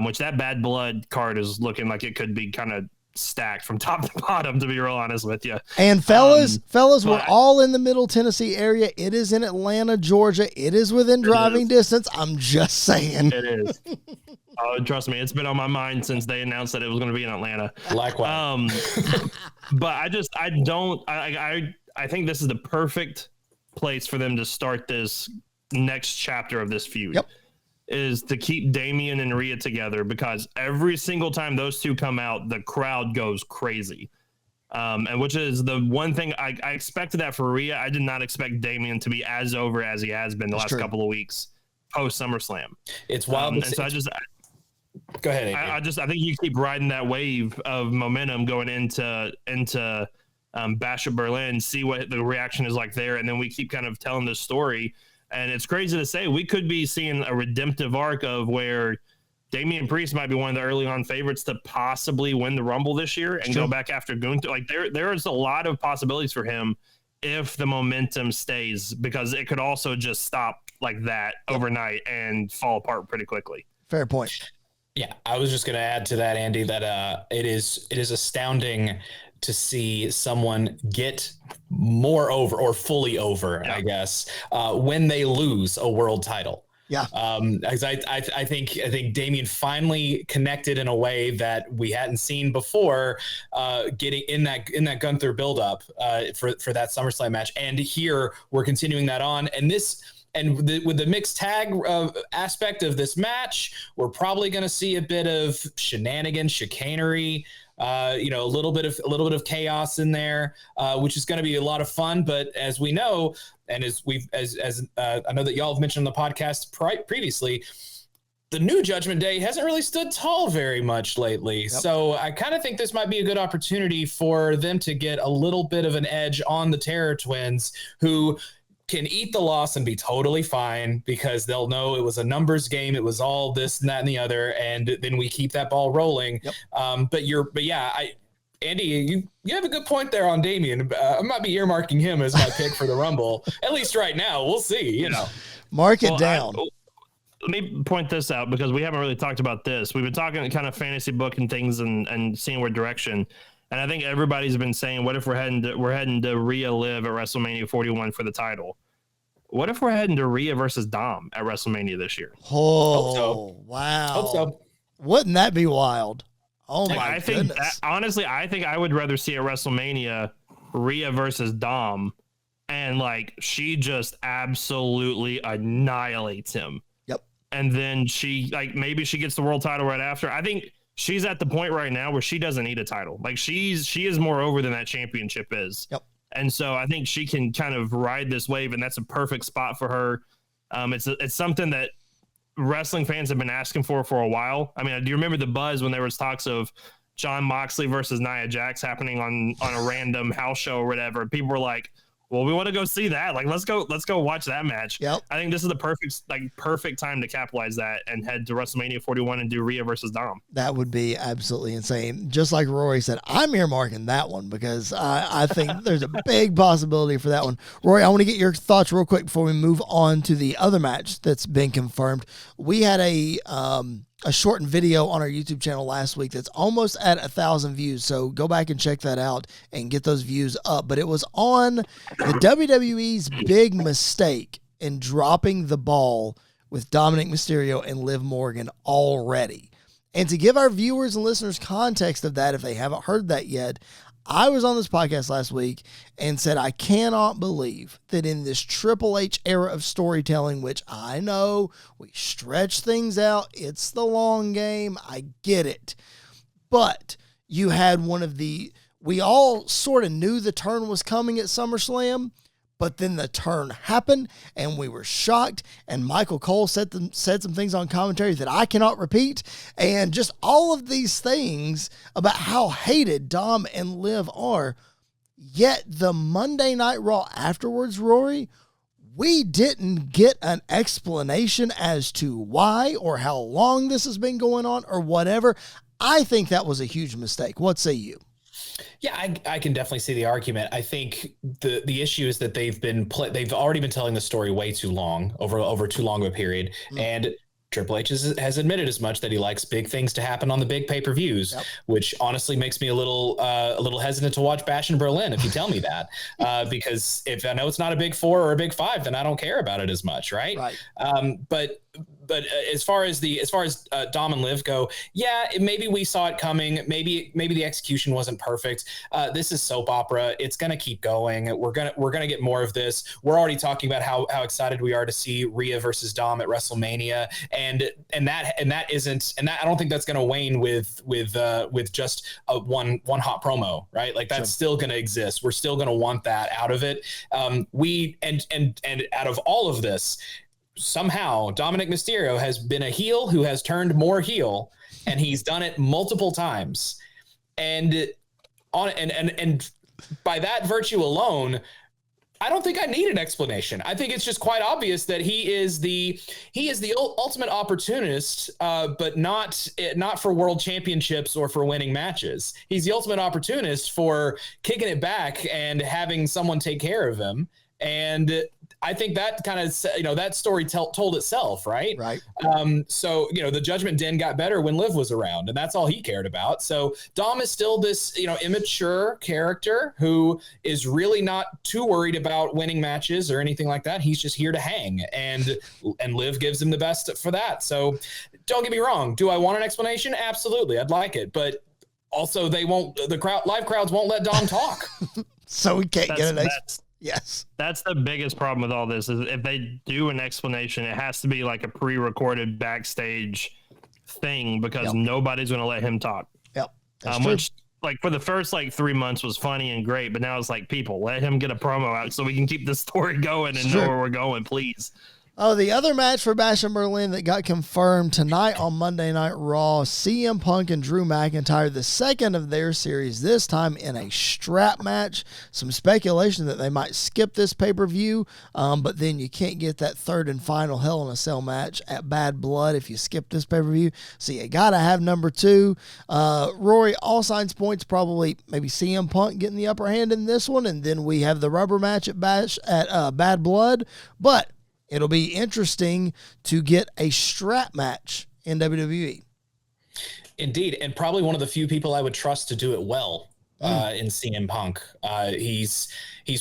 which that Bad Blood card is looking like it could be kind of stacked from top to bottom, to be real honest with you. And fellas, we're all in the Middle Tennessee area. It is in Atlanta, Georgia. It is within driving distance. I'm just saying. It is. Oh, trust me, it's been on my mind since they announced that it was going to be in Atlanta. Likewise. But I think this is the perfect place for them to start this next chapter of this feud. Yep. Is to keep Damian and Rhea together, because every single time those two come out, the crowd goes crazy. And which is the one thing I expected that for Rhea. I did not expect Damian to be as over as he has been the last couple of weeks post SummerSlam. It's wild. And so go ahead. I think you keep riding that wave of momentum going into Bash at Berlin, see what the reaction is like there, and then we keep kind of telling this story. And it's crazy to say we could be seeing a redemptive arc of where Damian Priest might be one of the early on favorites to possibly win the Rumble this year and go back after Gunther. Like there is a lot of possibilities for him if the momentum stays, because it could also just stop like that overnight and fall apart pretty quickly. Fair point. Yeah, I was just going to add to that, Andy, that it is astounding to see someone get more over or fully over, I guess, when they lose a world title. Yeah. As I think Damian finally connected in a way that we hadn't seen before, getting in that Gunther buildup for that SummerSlam match. And here we're continuing that on. And with the mixed tag aspect of this match, we're probably going to see a bit of shenanigans, chicanery, a little bit of chaos in there, which is going to be a lot of fun. But as we know, and as I know that y'all have mentioned on the podcast previously, the new Judgment Day hasn't really stood tall very much lately. Yep. So I kind of think this might be a good opportunity for them to get a little bit of an edge on the Terror Twins, who can eat the loss and be totally fine because they'll know it was a numbers game. It was all this and that and the other. And then we keep that ball rolling. Yep. Andy, you have a good point there on Damian. I might be earmarking him as my pick for the Rumble, at least right now. We'll see, Mark it down. Let me point this out because we haven't really talked about this. We've been talking kind of fantasy book and things and seeing what direction. And I think everybody's been saying, what if we're heading to Rhea Liv at WrestleMania 41 for the title? What if we're heading to Rhea versus Dom at WrestleMania this year? Oh, wow. Hope so. Wouldn't that be wild? Oh my goodness. Honestly, I think I would rather see at WrestleMania Rhea versus Dom and she just absolutely annihilates him. And then maybe she gets the world title right after. I think she's at the point right now where she doesn't need a title. She is more over than that championship is. Yep. And so I think she can kind of ride this wave, and that's a perfect spot for her. It's something that wrestling fans have been asking for a while. I mean, do you remember the buzz when there was talks of Jon Moxley versus Nia Jax happening on a random house show or whatever? People were like, well, we want to go see that. Let's go watch that match. Yep. I think this is the perfect time to capitalize that and head to WrestleMania 41 and do Rhea versus Dom. That would be absolutely insane. Just like Rory said, I'm earmarking that one because I think there's a big possibility for that one. Rory, I want to get your thoughts real quick before we move on to the other match that's been confirmed. We had a shortened video on our YouTube channel last week that's almost at 1,000 views. So go back and check that out and get those views up. But it was on the WWE's big mistake in dropping the ball with Dominic Mysterio and Liv Morgan already. And to give our viewers and listeners context of that, if they haven't heard that yet, I was on this podcast last week and said, I cannot believe that in this Triple H era of storytelling, which I know we stretch things out, it's the long game, I get it. But you had we all sort of knew the turn was coming at SummerSlam, but then the turn happened and we were shocked, and Michael Cole said some things on commentary that I cannot repeat, and just all of these things about how hated Dom and Liv are. Yet the Monday Night Raw afterwards, Rory, we didn't get an explanation as to why or how long this has been going on or whatever. I think that was a huge mistake. What say you? Yeah, I can definitely see the argument. I think the issue is that they've already been telling the story way too long, over too long of a period. And Triple H has admitted as much, that he likes big things to happen on the big pay-per-views, which honestly makes me a little hesitant to watch Bash in Berlin if you tell me that, because if I know it's not a big 4 or a big 5, then I don't care about it as much, right? But as far as Dom and Liv go, yeah, maybe we saw it coming. Maybe the execution wasn't perfect. This is soap opera. It's gonna keep going. We're gonna get more of this. We're already talking about how excited we are to see Rhea versus Dom at WrestleMania, and that I don't think that's gonna wane with just one hot promo, right? That's still gonna exist. We're still gonna want that out of it. And out of all of this, somehow Dominic Mysterio has been a heel who has turned more heel, and he's done it multiple times. And by that virtue alone, I don't think I need an explanation. I think it's just quite obvious that he is the ultimate opportunist, but not for world championships or for winning matches. He's the ultimate opportunist for kicking it back and having someone take care of him. And I think that kind of, that story told itself, right? Right. So, the Judgment Den got better when Liv was around, and that's all he cared about. So Dom is still this, immature character who is really not too worried about winning matches or anything like that. He's just here to hang, and Liv gives him the best for that. So don't get me wrong. Do I want an explanation? Absolutely. I'd like it. But also live crowds won't let Dom talk. So we can't get an explanation. Yes. That's the biggest problem with all this is if they do an explanation, it has to be like a pre-recorded backstage thing because nobody's going to let him talk. Yep. That's true. Which for the first 3 months was funny and great, but now it's people let him get a promo out so we can keep the story going and know where we're going, please. Oh, the other match for Bash in Berlin that got confirmed tonight on Monday Night Raw, CM Punk and Drew McIntyre, the second of their series, this time in a strap match. Some speculation that they might skip this pay-per-view, but then you can't get that third and final Hell in a Cell match at Bad Blood if you skip this pay-per-view. So you got to have number 2. Rory, all signs points probably maybe CM Punk getting the upper hand in this one, and then we have the rubber match at Bad Blood. But it'll be interesting to get a strap match in WWE. Indeed, and probably one of the few people I would trust to do it well in CM Punk. He's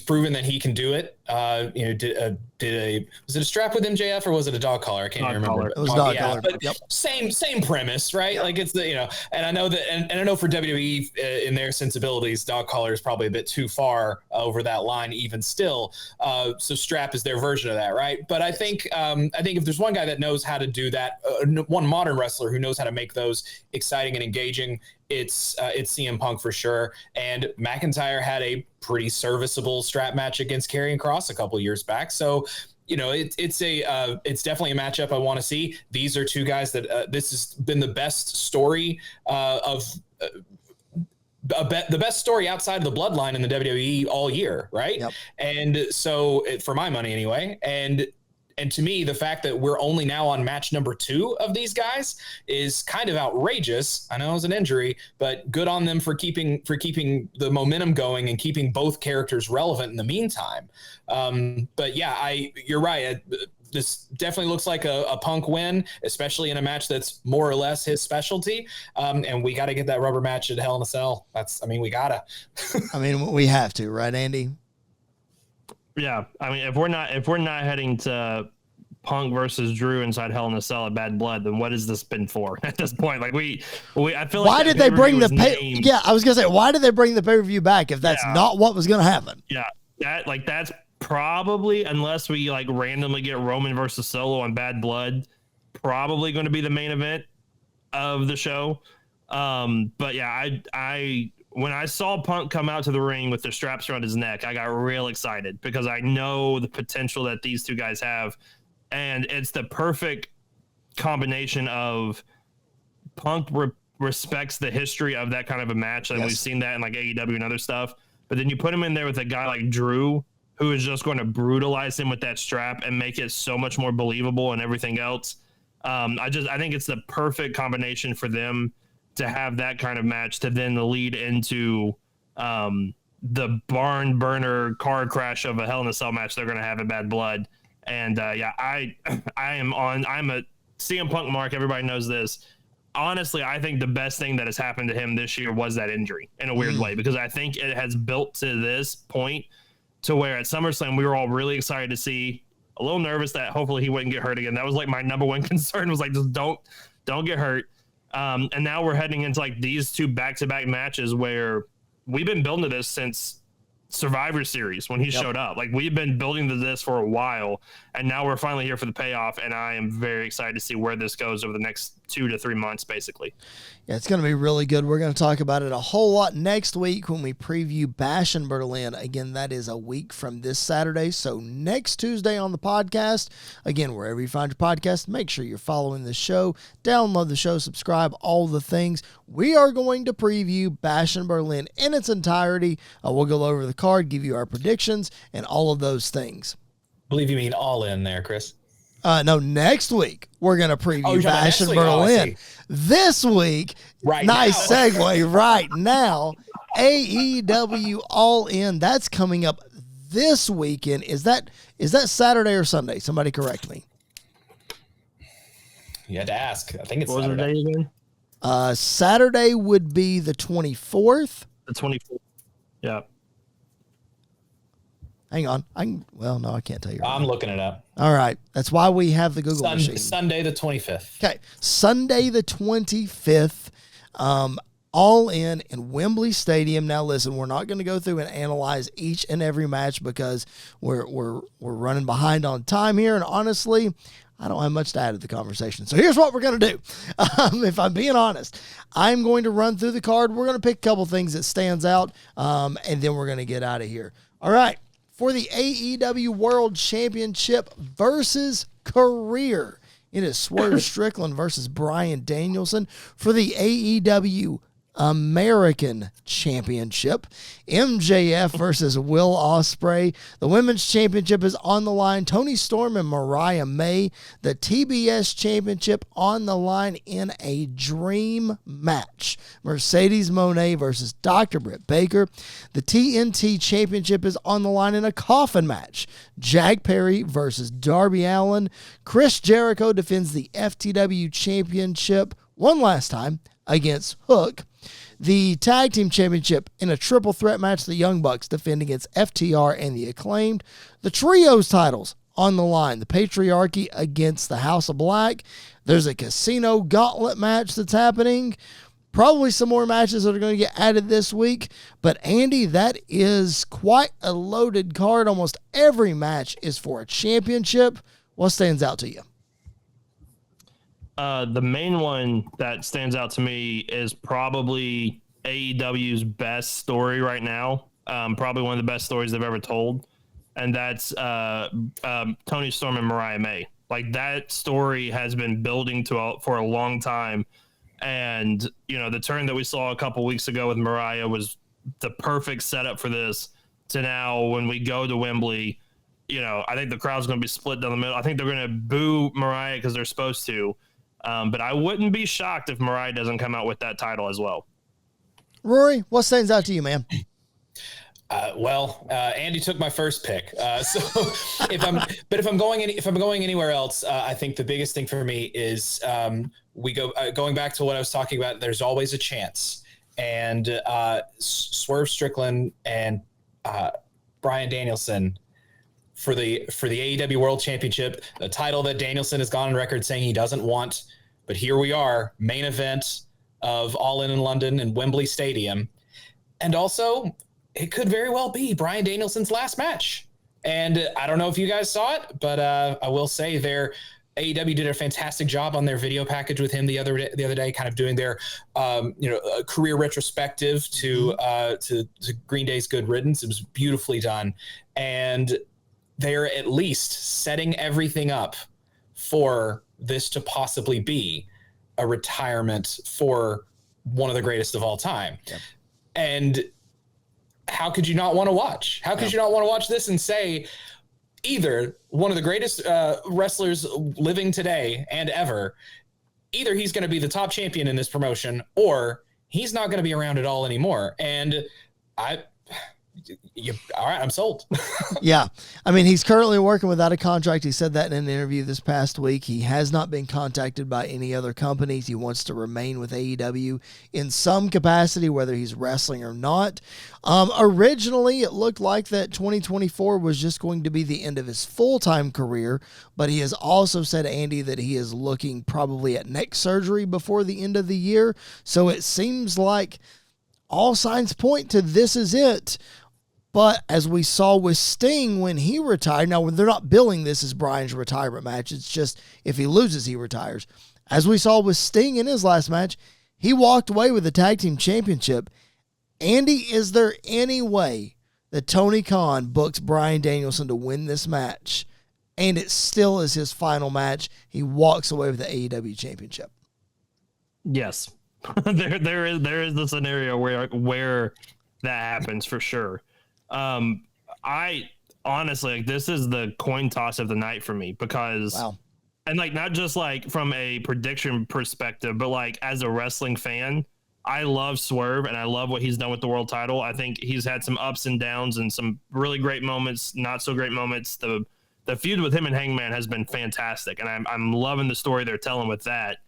proven that he can do it. Was it a strap with MJF or was it a dog collar? I can't even remember. It was dog collar. But yep. Same premise, right? Yep. Like it's the and I know that, and I know for WWE in their sensibilities, dog collar is probably a bit too far over that line, even still. So strap is their version of that, right? But I think if there's one guy that knows how to do that, one modern wrestler who knows how to make those exciting and engaging, it's CM Punk for sure. And McIntyre had a pretty serviceable strap match against Karrion Kross a couple years back. So, it's definitely a matchup I want to see. These are two guys that this has been the best story the best story outside of the bloodline in the WWE all year, right? Yep. And so, for my money anyway, and to me, the fact that we're only now on match number 2 of these guys is kind of outrageous. I know it was an injury, but good on them for keeping the momentum going and keeping both characters relevant in the meantime. But yeah, you're right. This definitely looks like a Punk win, especially in a match that's more or less his specialty. And we got to get that rubber match at Hell in a Cell. We gotta. We have to, right, Andy? Yeah, if we're not heading to Punk versus Drew inside Hell in a Cell at Bad Blood, then what has this been for at this point? Like I feel like why did they bring the pay? Yeah, I was gonna say, why did they bring the pay-per-view back if that's not what was gonna happen? Yeah, that's probably, unless we randomly get Roman versus Solo on Bad Blood, probably going to be the main event of the show. But yeah, when I saw Punk come out to the ring with the straps around his neck, I got real excited because I know the potential that these two guys have. And it's the perfect combination of Punk respects the history of that kind of a match. And we've seen that in AEW and other stuff. But then you put him in there with a guy like Drew, who is just going to brutalize him with that strap and make it so much more believable and everything else. I think it's the perfect combination for them to have that kind of match to then lead into the barn burner car crash of a Hell in a Cell match they're going to have at Bad Blood. And I'm a CM Punk mark. Everybody knows this. Honestly, I think the best thing that has happened to him this year was that injury in a weird way, because I think it has built to this point to where at SummerSlam, we were all really excited to see, a little nervous that hopefully he wouldn't get hurt again. That was my number one concern, was just don't get hurt. And now we're heading into these 2 back-to-back matches where we've been building to this since Survivor Series when he showed up. We've been building to this for a while, and now we're finally here for the payoff, and I am very excited to see where this goes over the next 2 to 3 months, basically. Yeah, it's going to be really good. We're going to talk about it a whole lot next week when we preview Bash in Berlin. Again, that is a week from this Saturday. So next Tuesday on the podcast, again, wherever you find your podcast, make sure you're following the show, download the show, subscribe, all the things. We are going to preview Bash in Berlin in its entirety. We'll go over the card, give you our predictions, and all of those things. I believe you mean all in there, Chris. No, next week we're going to preview Bash in Berlin. This week, nice segue right now, AEW All In. That's coming up this weekend. Is that Saturday or Sunday? Somebody correct me. You had to ask. I think it's what Saturday. Was the day again? Saturday would be the 24th. The 24th. Yeah. Hang on. No, I can't tell you. I'm looking it up. All right. That's why we have the Google machine. Sunday the 25th. Okay. Sunday the 25th. All in Wembley Stadium. Now listen, we're not going to go through and analyze each and every match because we're running behind on time here, and honestly, I don't have much to add to the conversation. So here's what we're going to do. If I'm being honest, I'm going to run through the card. We're going to pick a couple things that stands out, and then we're going to get out of here. All right. for the AEW World Championship versus career. It is Swerve Strickland versus Bryan Danielson for the AEW American Championship. MJF versus Will Ospreay. The Women's Championship is on the line. Toni Storm and Mariah May. The TBS Championship on the line in a dream match. Mercedes Moné versus Dr. Britt Baker. The TNT Championship is on the line in a coffin match. Jack Perry versus Darby Allin. Chris Jericho defends the FTW Championship one last time against Hook. The Tag Team Championship in a triple threat match, the Young Bucks defend against FTR and the Acclaimed. The Trios titles on the line, the Patriarchy against the House of Black. There's a Casino Gauntlet match that's happening. Probably some more matches that are going to get added this week. But Andy, that is quite a loaded card. Almost every match is for a championship. What stands out to you? The main one that stands out to me is probably AEW's best story right now. Probably one of the best stories they've ever told. And that's Toni Storm and Mariah May. Like, that story has been building for a long time. And, you know, the turn that we saw a couple weeks ago with Mariah was the perfect setup for this. To now, when we go to Wembley, you know, I think the crowd's going to be split down the middle. I think they're going to boo Mariah because they're supposed to. But I wouldn't be shocked if Mariah doesn't come out with that title as well. Rory, what stands out to you, man? Andy took my first pick. So if I'm going anywhere else, I think the biggest thing for me is going back to what I was talking about. There's always a chance, and Swerve Strickland and Bryan Danielson for the AEW World Championship, the title that Danielson has gone on record saying he doesn't want. But here we are, main event of All In London and Wembley Stadium. And also, it could very well be Bryan Danielson's last match. And I don't know if you guys saw it, but I will say AEW did a fantastic job on their video package with him the other day, kind of doing their career retrospective to Green Day's Good Riddance. It was beautifully done. And they're at least setting everything up for this to possibly be a retirement for one of the greatest of all time. Yep. And how could you not want to watch? How could you not want to watch this and say either one of the greatest wrestlers living today and ever, either he's going to be the top champion in this promotion or he's not going to be around at all anymore. And all right, I'm sold. Yeah. I mean, he's currently working without a contract. He said that in an interview this past week. He has not been contacted by any other companies. He wants to remain with AEW in some capacity, whether he's wrestling or not. Originally, it looked like that 2024 was just going to be the end of his full-time career, but he has also said, Andy, that he is looking probably at neck surgery before the end of the year. So it seems like all signs point to this is it. But as we saw with Sting when he retired, now they're not billing this as Bryan's retirement match. It's just if he loses, he retires. As we saw with Sting in his last match, he walked away with the tag team championship. Andy, is there any way that Tony Khan books Bryan Danielson to win this match and it still is his final match? He walks away with the AEW championship. Yes. there is the scenario where that happens for sure. I honestly, like, this is the coin toss of the night for me because, and like, not just like from a prediction perspective, but like as a wrestling fan, I love Swerve and I love what he's done with the world title. I think he's had some ups and downs and some really great moments, not so great moments. The feud with him and Hangman has been fantastic. And I'm loving the story they're telling with that.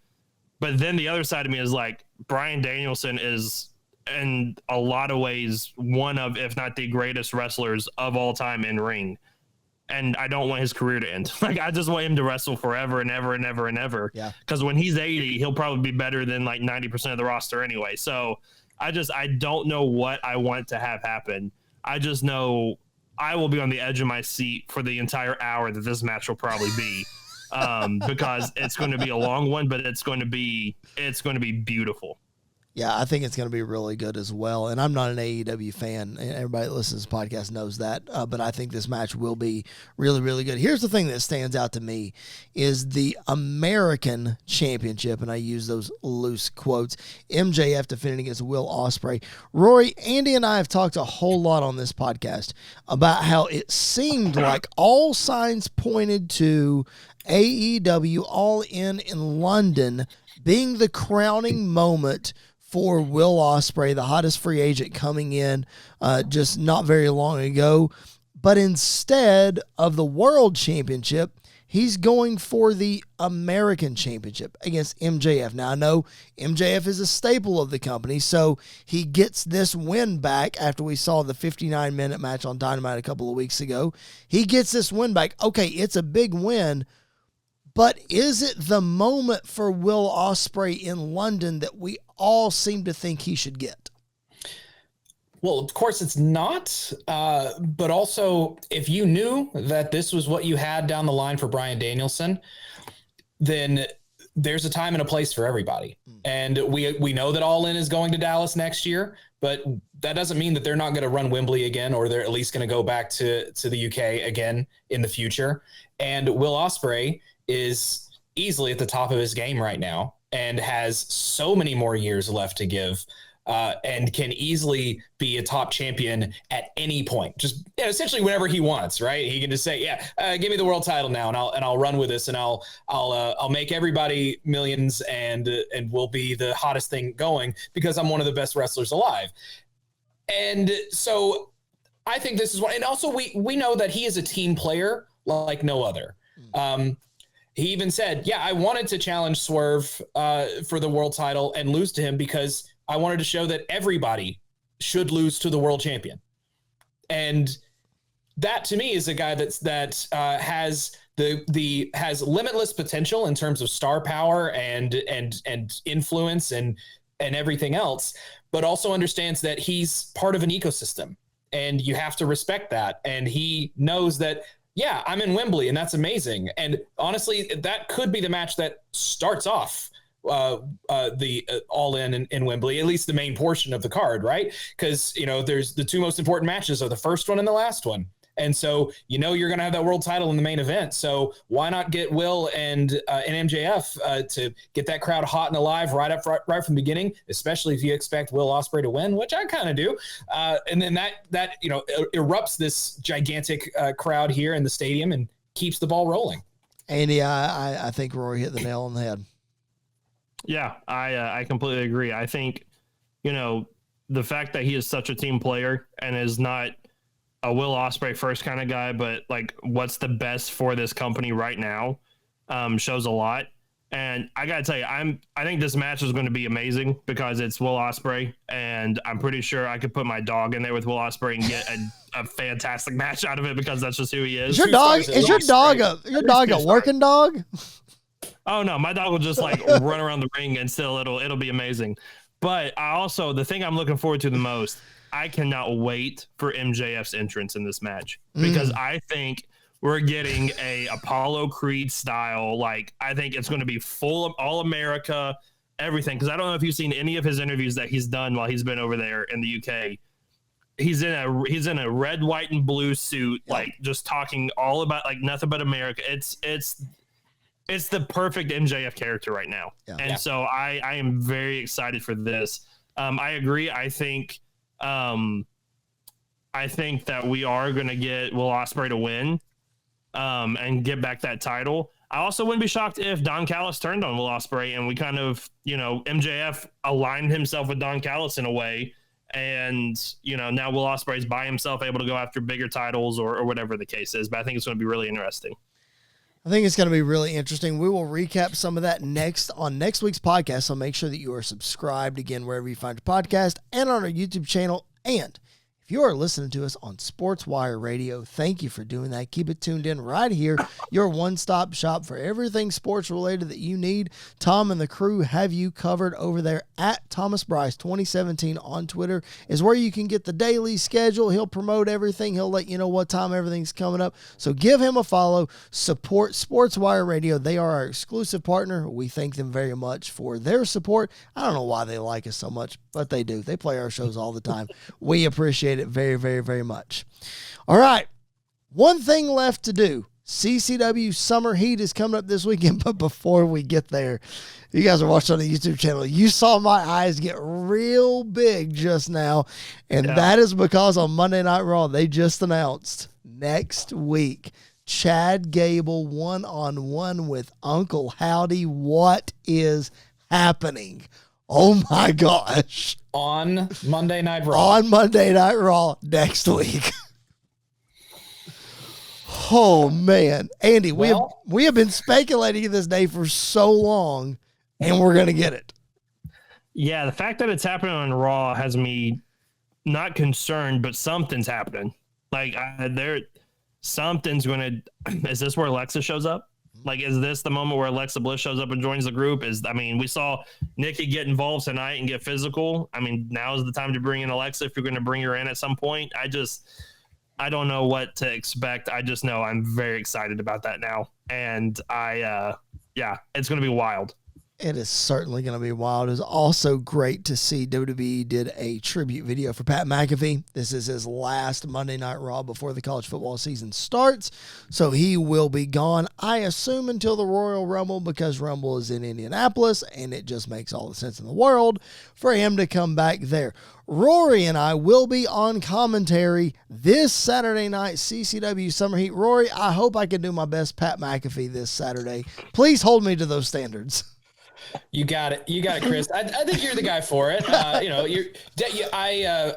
But then the other side of me is like, Bryan Danielson is, in a lot of ways, one of, if not the greatest wrestlers of all time in ring. And I don't want his career to end. Like, I just want him to wrestle forever and ever and ever and ever. Yeah. Because when he's 80, he'll probably be better than like 90% of the roster anyway. So I don't know what I want to have happen. I just know I will be on the edge of my seat for the entire hour that this match will probably be. Because it's going to be a long one, but it's going to be beautiful. Yeah, I think it's going to be really good as well. And I'm not an AEW fan. Everybody that listens to this podcast knows that. But I think this match will be really, really good. Here's the thing that stands out to me is the American Championship, and I use those loose quotes. MJF defending against Will Ospreay. Rory, Andy, and I have talked a whole lot on this podcast about how it seemed like all signs pointed to AEW All In London being the crowning moment for Will Ospreay, the hottest free agent coming in just not very long ago. But instead of the World Championship, he's going for the American Championship against MJF. Now, I know MJF is a staple of the company, so he gets this win back after we saw the 59-minute match on Dynamite a couple of weeks ago. He gets this win back. Okay, it's a big win, but is it the moment for Will Ospreay in London that we all seem to think he should get? Well, of course it's not. But also, if you knew that this was what you had down the line for Bryan Danielson, then there's a time and a place for everybody. And we know that All In is going to Dallas next year, but that doesn't mean that they're not going to run Wembley again, or they're at least going to go back to the UK again in the future. And Will Ospreay is easily at the top of his game right now and has so many more years left to give, and can easily be a top champion at any point, just essentially whenever he wants, right? He can just say, give me the world title now, and I'll run with this, and I'll make everybody millions, and we'll be the hottest thing going because I'm one of the best wrestlers alive. And so I think this is what, and also we know that he is a team player like no other. He even said, I wanted to challenge Swerve for the world title and lose to him because I wanted to show that everybody should lose to the world champion. And that to me is a guy that has has limitless potential in terms of star power and influence and everything else, but also understands that he's part of an ecosystem and you have to respect that. And he knows that, I'm in Wembley, and that's amazing. And honestly, that could be the match that starts off the All In Wembley, at least the main portion of the card, right? Because, there's the two most important matches are the first one and the last one. And so, you're going to have that world title in the main event. So why not get Will and MJF to get that crowd hot and alive right from the beginning, especially if you expect Will Ospreay to win, which I kind of do. And then that erupts this gigantic crowd here in the stadium and keeps the ball rolling. Andy, I think Rory hit the nail on the head. Yeah, I completely agree. I think, the fact that he is such a team player and is not a Will Ospreay first kind of guy, but like what's the best for this company right now, shows a lot. And I gotta tell you, I think this match is going to be amazing because it's Will Ospreay, and I'm pretty sure I could put my dog in there with Will Ospreay and get a fantastic match out of it because that's just who he is. Is your dog a working dog? Oh no, my dog will just like run around the ring and still it'll be amazing. But the thing I'm looking forward to the most, I cannot wait for MJF's entrance in this match because I think we're getting a Apollo Creed style. Like, I think it's going to be full of all America, everything. Because I don't know if you've seen any of his interviews that he's done while he's been over there in the UK. He's in a red, white, and blue suit, like just talking all about like nothing but America. It's the perfect MJF character right now, so I am very excited for this. I agree. I think that we are going to get Will Ospreay to win and get back that title. I also wouldn't be shocked if Don Callis turned on Will Ospreay and we kind of, MJF aligned himself with Don Callis in a way. And, now Will Ospreay's by himself able to go after bigger titles or whatever the case is. But I think it's going to be really interesting. I think it's going to be really interesting. We will recap some of that on next week's podcast. So make sure that you are subscribed again wherever you find your podcast and on our YouTube channel. And If you are listening to us on SportsWire Radio, thank you for doing that. Keep it tuned in right here, your one-stop shop for everything sports-related that you need. Tom and the crew have you covered over there at Thomas Bryce 2017 on Twitter is where you can get the daily schedule. He'll promote everything. He'll let you know what time everything's coming up. So give him a follow. Support SportsWire Radio. They are our exclusive partner. We thank them very much for their support. I don't know why they like us so much, but they do. They play our shows all the time. We appreciate it very, very, very much. All right. One thing left to do. CCW Summer Heat is coming up this weekend, but before we get there, you guys are watching on the YouTube channel. You saw my eyes get real big just now, and that is because on Monday Night Raw, they just announced next week, Chad Gable one-on-one with Uncle Howdy. What is happening? Oh my gosh. On Monday Night Raw. On Monday Night Raw next week. Oh man. Andy, we have been speculating this day for so long, and we're gonna get it. Yeah, the fact that it's happening on Raw has me not concerned, but something's happening. Like something's gonna is this where Alexa shows up? Like, is this the moment where Alexa Bliss shows up and joins the group? We saw Nikki get involved tonight and get physical. Now is the time to bring in Alexa if you're going to bring her in at some point. I don't know what to expect. I just know I'm very excited about that now. And it's going to be wild. It is certainly going to be wild. It is also great to see WWE did a tribute video for Pat McAfee. This is his last Monday Night Raw before the college football season starts, so he will be gone, I assume, until the Royal Rumble, because Rumble is in Indianapolis, and it just makes all the sense in the world for him to come back there. Rory and I will be on commentary this Saturday night, CCW Summer Heat. Rory, I hope I can do my best Pat McAfee this Saturday. Please hold me to those standards. You got it, Chris. I think you're the guy for it. I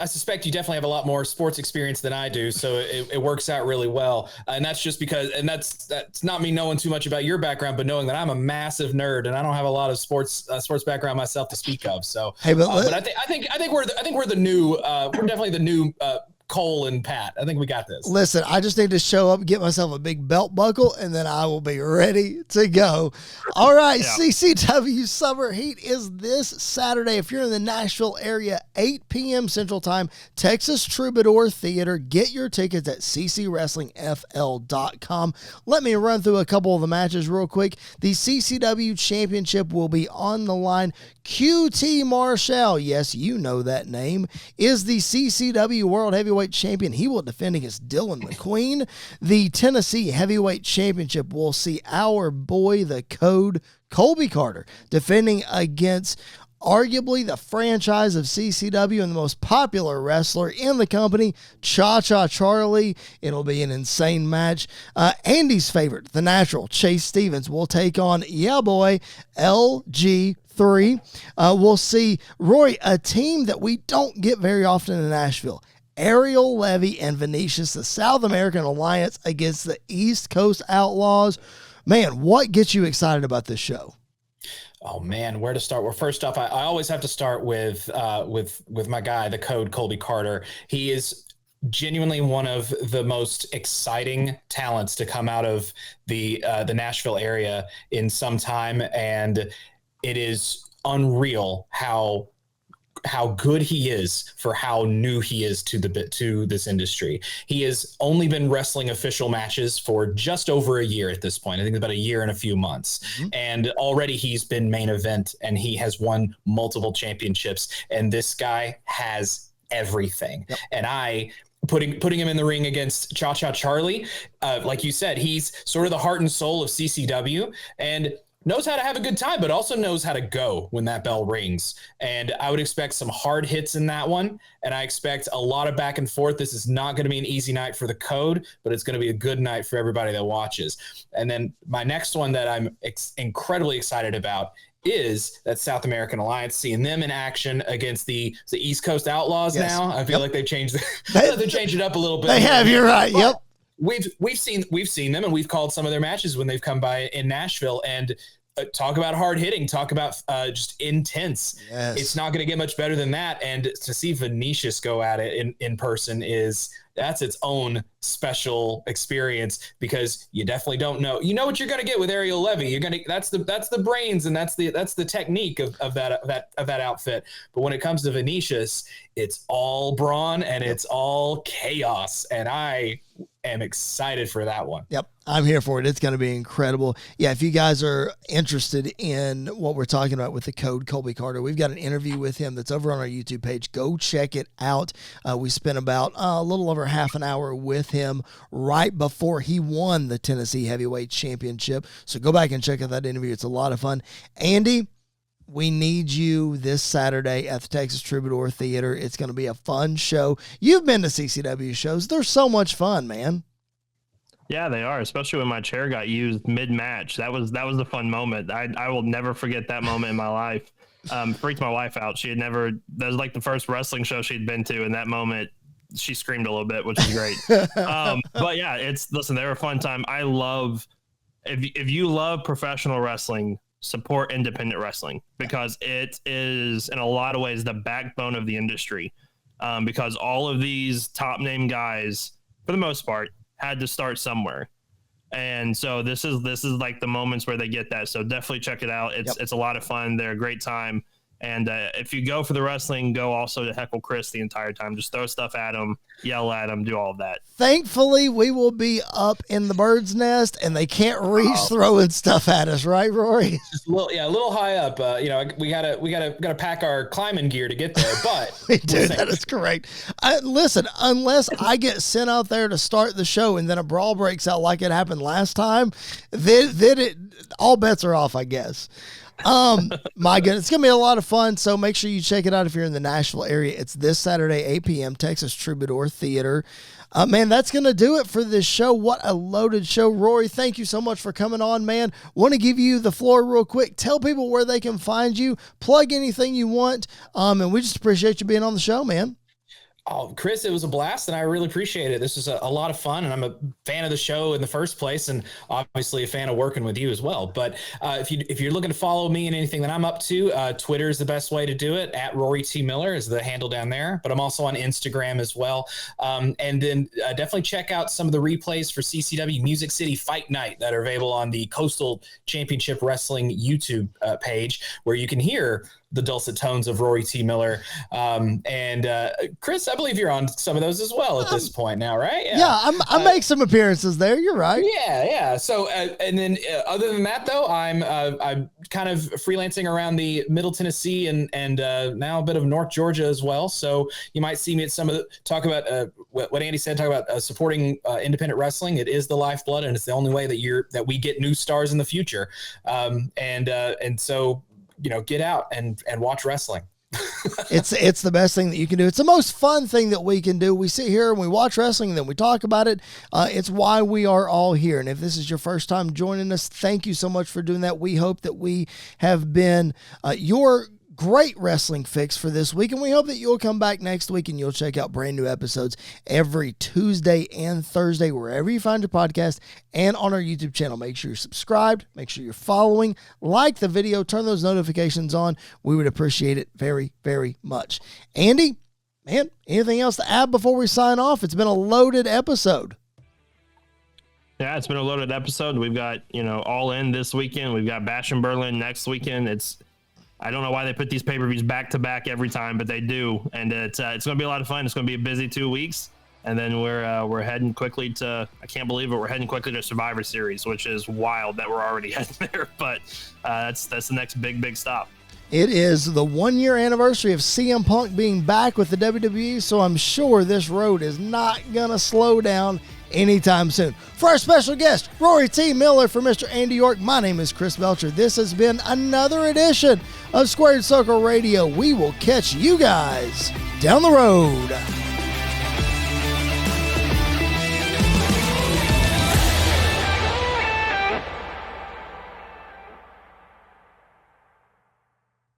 suspect you definitely have a lot more sports experience than I do, so it works out really well. And that's just because, and that's not me knowing too much about your background, but knowing that I'm a massive nerd and I don't have a lot of sports background myself to speak of. So, hey, but I think we're definitely the new Cole and Pat. I think we got this. Listen, I just need to show up, get myself a big belt buckle, and then I will be ready to go. All right, CCW Summer Heat is this Saturday. If you're in the Nashville area, 8 p.m. Central Time, Texas Troubadour Theater. Get your tickets at ccwrestlingfl.com. Let me run through a couple of the matches real quick. The CCW Championship will be on the line. QT Marshall, yes, you know that name, is the CCW World Heavyweight Champion. He will defend against Dylan McQueen. The Tennessee Heavyweight Championship will see our boy, the Code, Colby Carter, defending against arguably the franchise of CCW and the most popular wrestler in the company, Cha-Cha Charlie. It'll be an insane match. Andy's favorite, the Natural, Chase Stevens, will take on, LG3. We'll see Roy, a team that we don't get very often in Nashville. Ariel Levy and Venetius, the South American Alliance against the East Coast Outlaws. Man, what gets you excited about this show? Oh man, where to start? Well, first off, I always have to start with my guy, the Code, Colby Carter. He is genuinely one of the most exciting talents to come out of the Nashville area in some time, and it is unreal how good he is for how new he is to this industry. He has only been wrestling official matches for just over a year at this point. I think about a year and a few months. Mm-hmm. And already he's been main event and he has won multiple championships. And this guy has everything. Yep. And putting him in the ring against Cha-Cha Charlie, like you said, he's sort of the heart and soul of CCW and knows how to have a good time, but also knows how to go when that bell rings. And I would expect some hard hits in that one. And I expect a lot of back and forth. This is not going to be an easy night for the Code, but it's going to be a good night for everybody that watches. And then my next one that I'm incredibly excited about is that South American Alliance, seeing them in action against the East Coast Outlaws. Yes. Now. I feel like they've changed it up a little bit. They have, you're right. Yep. We've seen them and we've called some of their matches when they've come by in Nashville, and talk about hard hitting, talk about just intense. Yes. It's not going to get much better than that. And to see Vinicius go at it in person that's its own special experience, because you definitely don't know. You know what you're going to get with Ariel Levy. That's the brains, and that's the technique of that outfit. But when it comes to Vinicius, it's all brawn and it's all chaos, and I am excited for that one. Yep, I'm here for it. It's going to be incredible. Yeah, if you guys are interested in what we're talking about with the code Colby Carter, we've got an interview with him that's over on our YouTube page. Go check it out. We spent about a little over half an hour with him right before he won the Tennessee Heavyweight Championship. So go back and check out that interview. It's a lot of fun. Andy, we need you this Saturday at the Texas Troubadour Theater. It's going to be a fun show. You've been to CCW shows. They're so much fun, man. Yeah, they are, especially when my chair got used mid-match. That was a fun moment. I will never forget that moment in my life. Freaked my wife out. That was like the first wrestling show she'd been to, and that moment she screamed a little bit, which was great. But yeah, they're a fun time. I love, if you love professional wrestling, support independent wrestling, because it is in a lot of ways the backbone of the industry. Because all of these top name guys, for the most part, had to start somewhere. And so this is like the moments where they get that. So definitely check it out. It's a lot of fun. They're a great time. And if you go for the wrestling, go also to heckle Chris the entire time. Just throw stuff at him, yell at him, do all of that. Thankfully, we will be up in the bird's nest, and they can't reach throwing stuff at us, right, Rory? Just a little high up. We gotta pack our climbing gear to get there. But we do. That is correct. Listen, unless I get sent out there to start the show and then a brawl breaks out like it happened last time, then all bets are off, I guess. My goodness, it's gonna be a lot of fun, so make sure you check it out if you're in the Nashville area. It's this Saturday, 8 p.m., Texas Troubadour Theater. Man, that's gonna do it for this show. What a loaded show. Rory, thank you so much for coming on, man. Want to give you the floor real quick. Tell people where they can find you, plug anything you want, and we just appreciate you being on the show, man. Oh, Chris, it was a blast, and I really appreciate it. This was a lot of fun, and I'm a fan of the show in the first place, and obviously a fan of working with you as well. But if you're looking to follow me and anything that I'm up to, Twitter is the best way to do it. At Rory T. Miller is the handle down there. But I'm also on Instagram as well. And then definitely check out some of the replays for CCW Music City Fight Night that are available on the Coastal Championship Wrestling YouTube page, where you can hear the dulcet tones of Rory T. Miller. And Chris, I believe you're on some of those as well at this point now, right? Yeah, I make some appearances there. You're right. Yeah. So, and then other than that, though, I'm kind of freelancing around the Middle Tennessee and now a bit of North Georgia as well. So you might see me at some of the talk about what Andy said, talk about supporting independent wrestling. It is the lifeblood, and it's the only way that we get new stars in the future. And so, get out and watch wrestling. It's the best thing that you can do. It's the most fun thing that we can do. We sit here and we watch wrestling and then we talk about it. It's why we are all here. And if this is your first time joining us, thank you so much for doing that. We hope that we have been your great wrestling fix for this week, and we hope that you'll come back next week and you'll check out brand new episodes every Tuesday and Thursday, wherever you find your podcast, and on our YouTube channel. Make sure you're subscribed, make sure you're following, like the video, turn those notifications on. We would appreciate it very, very much. Andy, man, anything else to add before we sign off? It's been a loaded episode. Yeah, it's been a loaded episode. We've got, All In this weekend. We've got Bash in Berlin next weekend. I don't know why they put these pay-per-views back to back every time, but they do, and it's going to be a lot of fun. It's going to be a busy 2 weeks, and then we're heading quickly to, I can't believe it, we're heading quickly to Survivor Series, which is wild that we're already heading there, but that's the next big stop. It is the 1-year anniversary of CM Punk being back with the WWE, so I'm sure this road is not going to slow down anytime soon. For our special guest, Rory T. Miller, for Mr. Andy York, my name is Chris Belcher. This has been another edition of Squared Circle Radio. We will catch you guys down the road.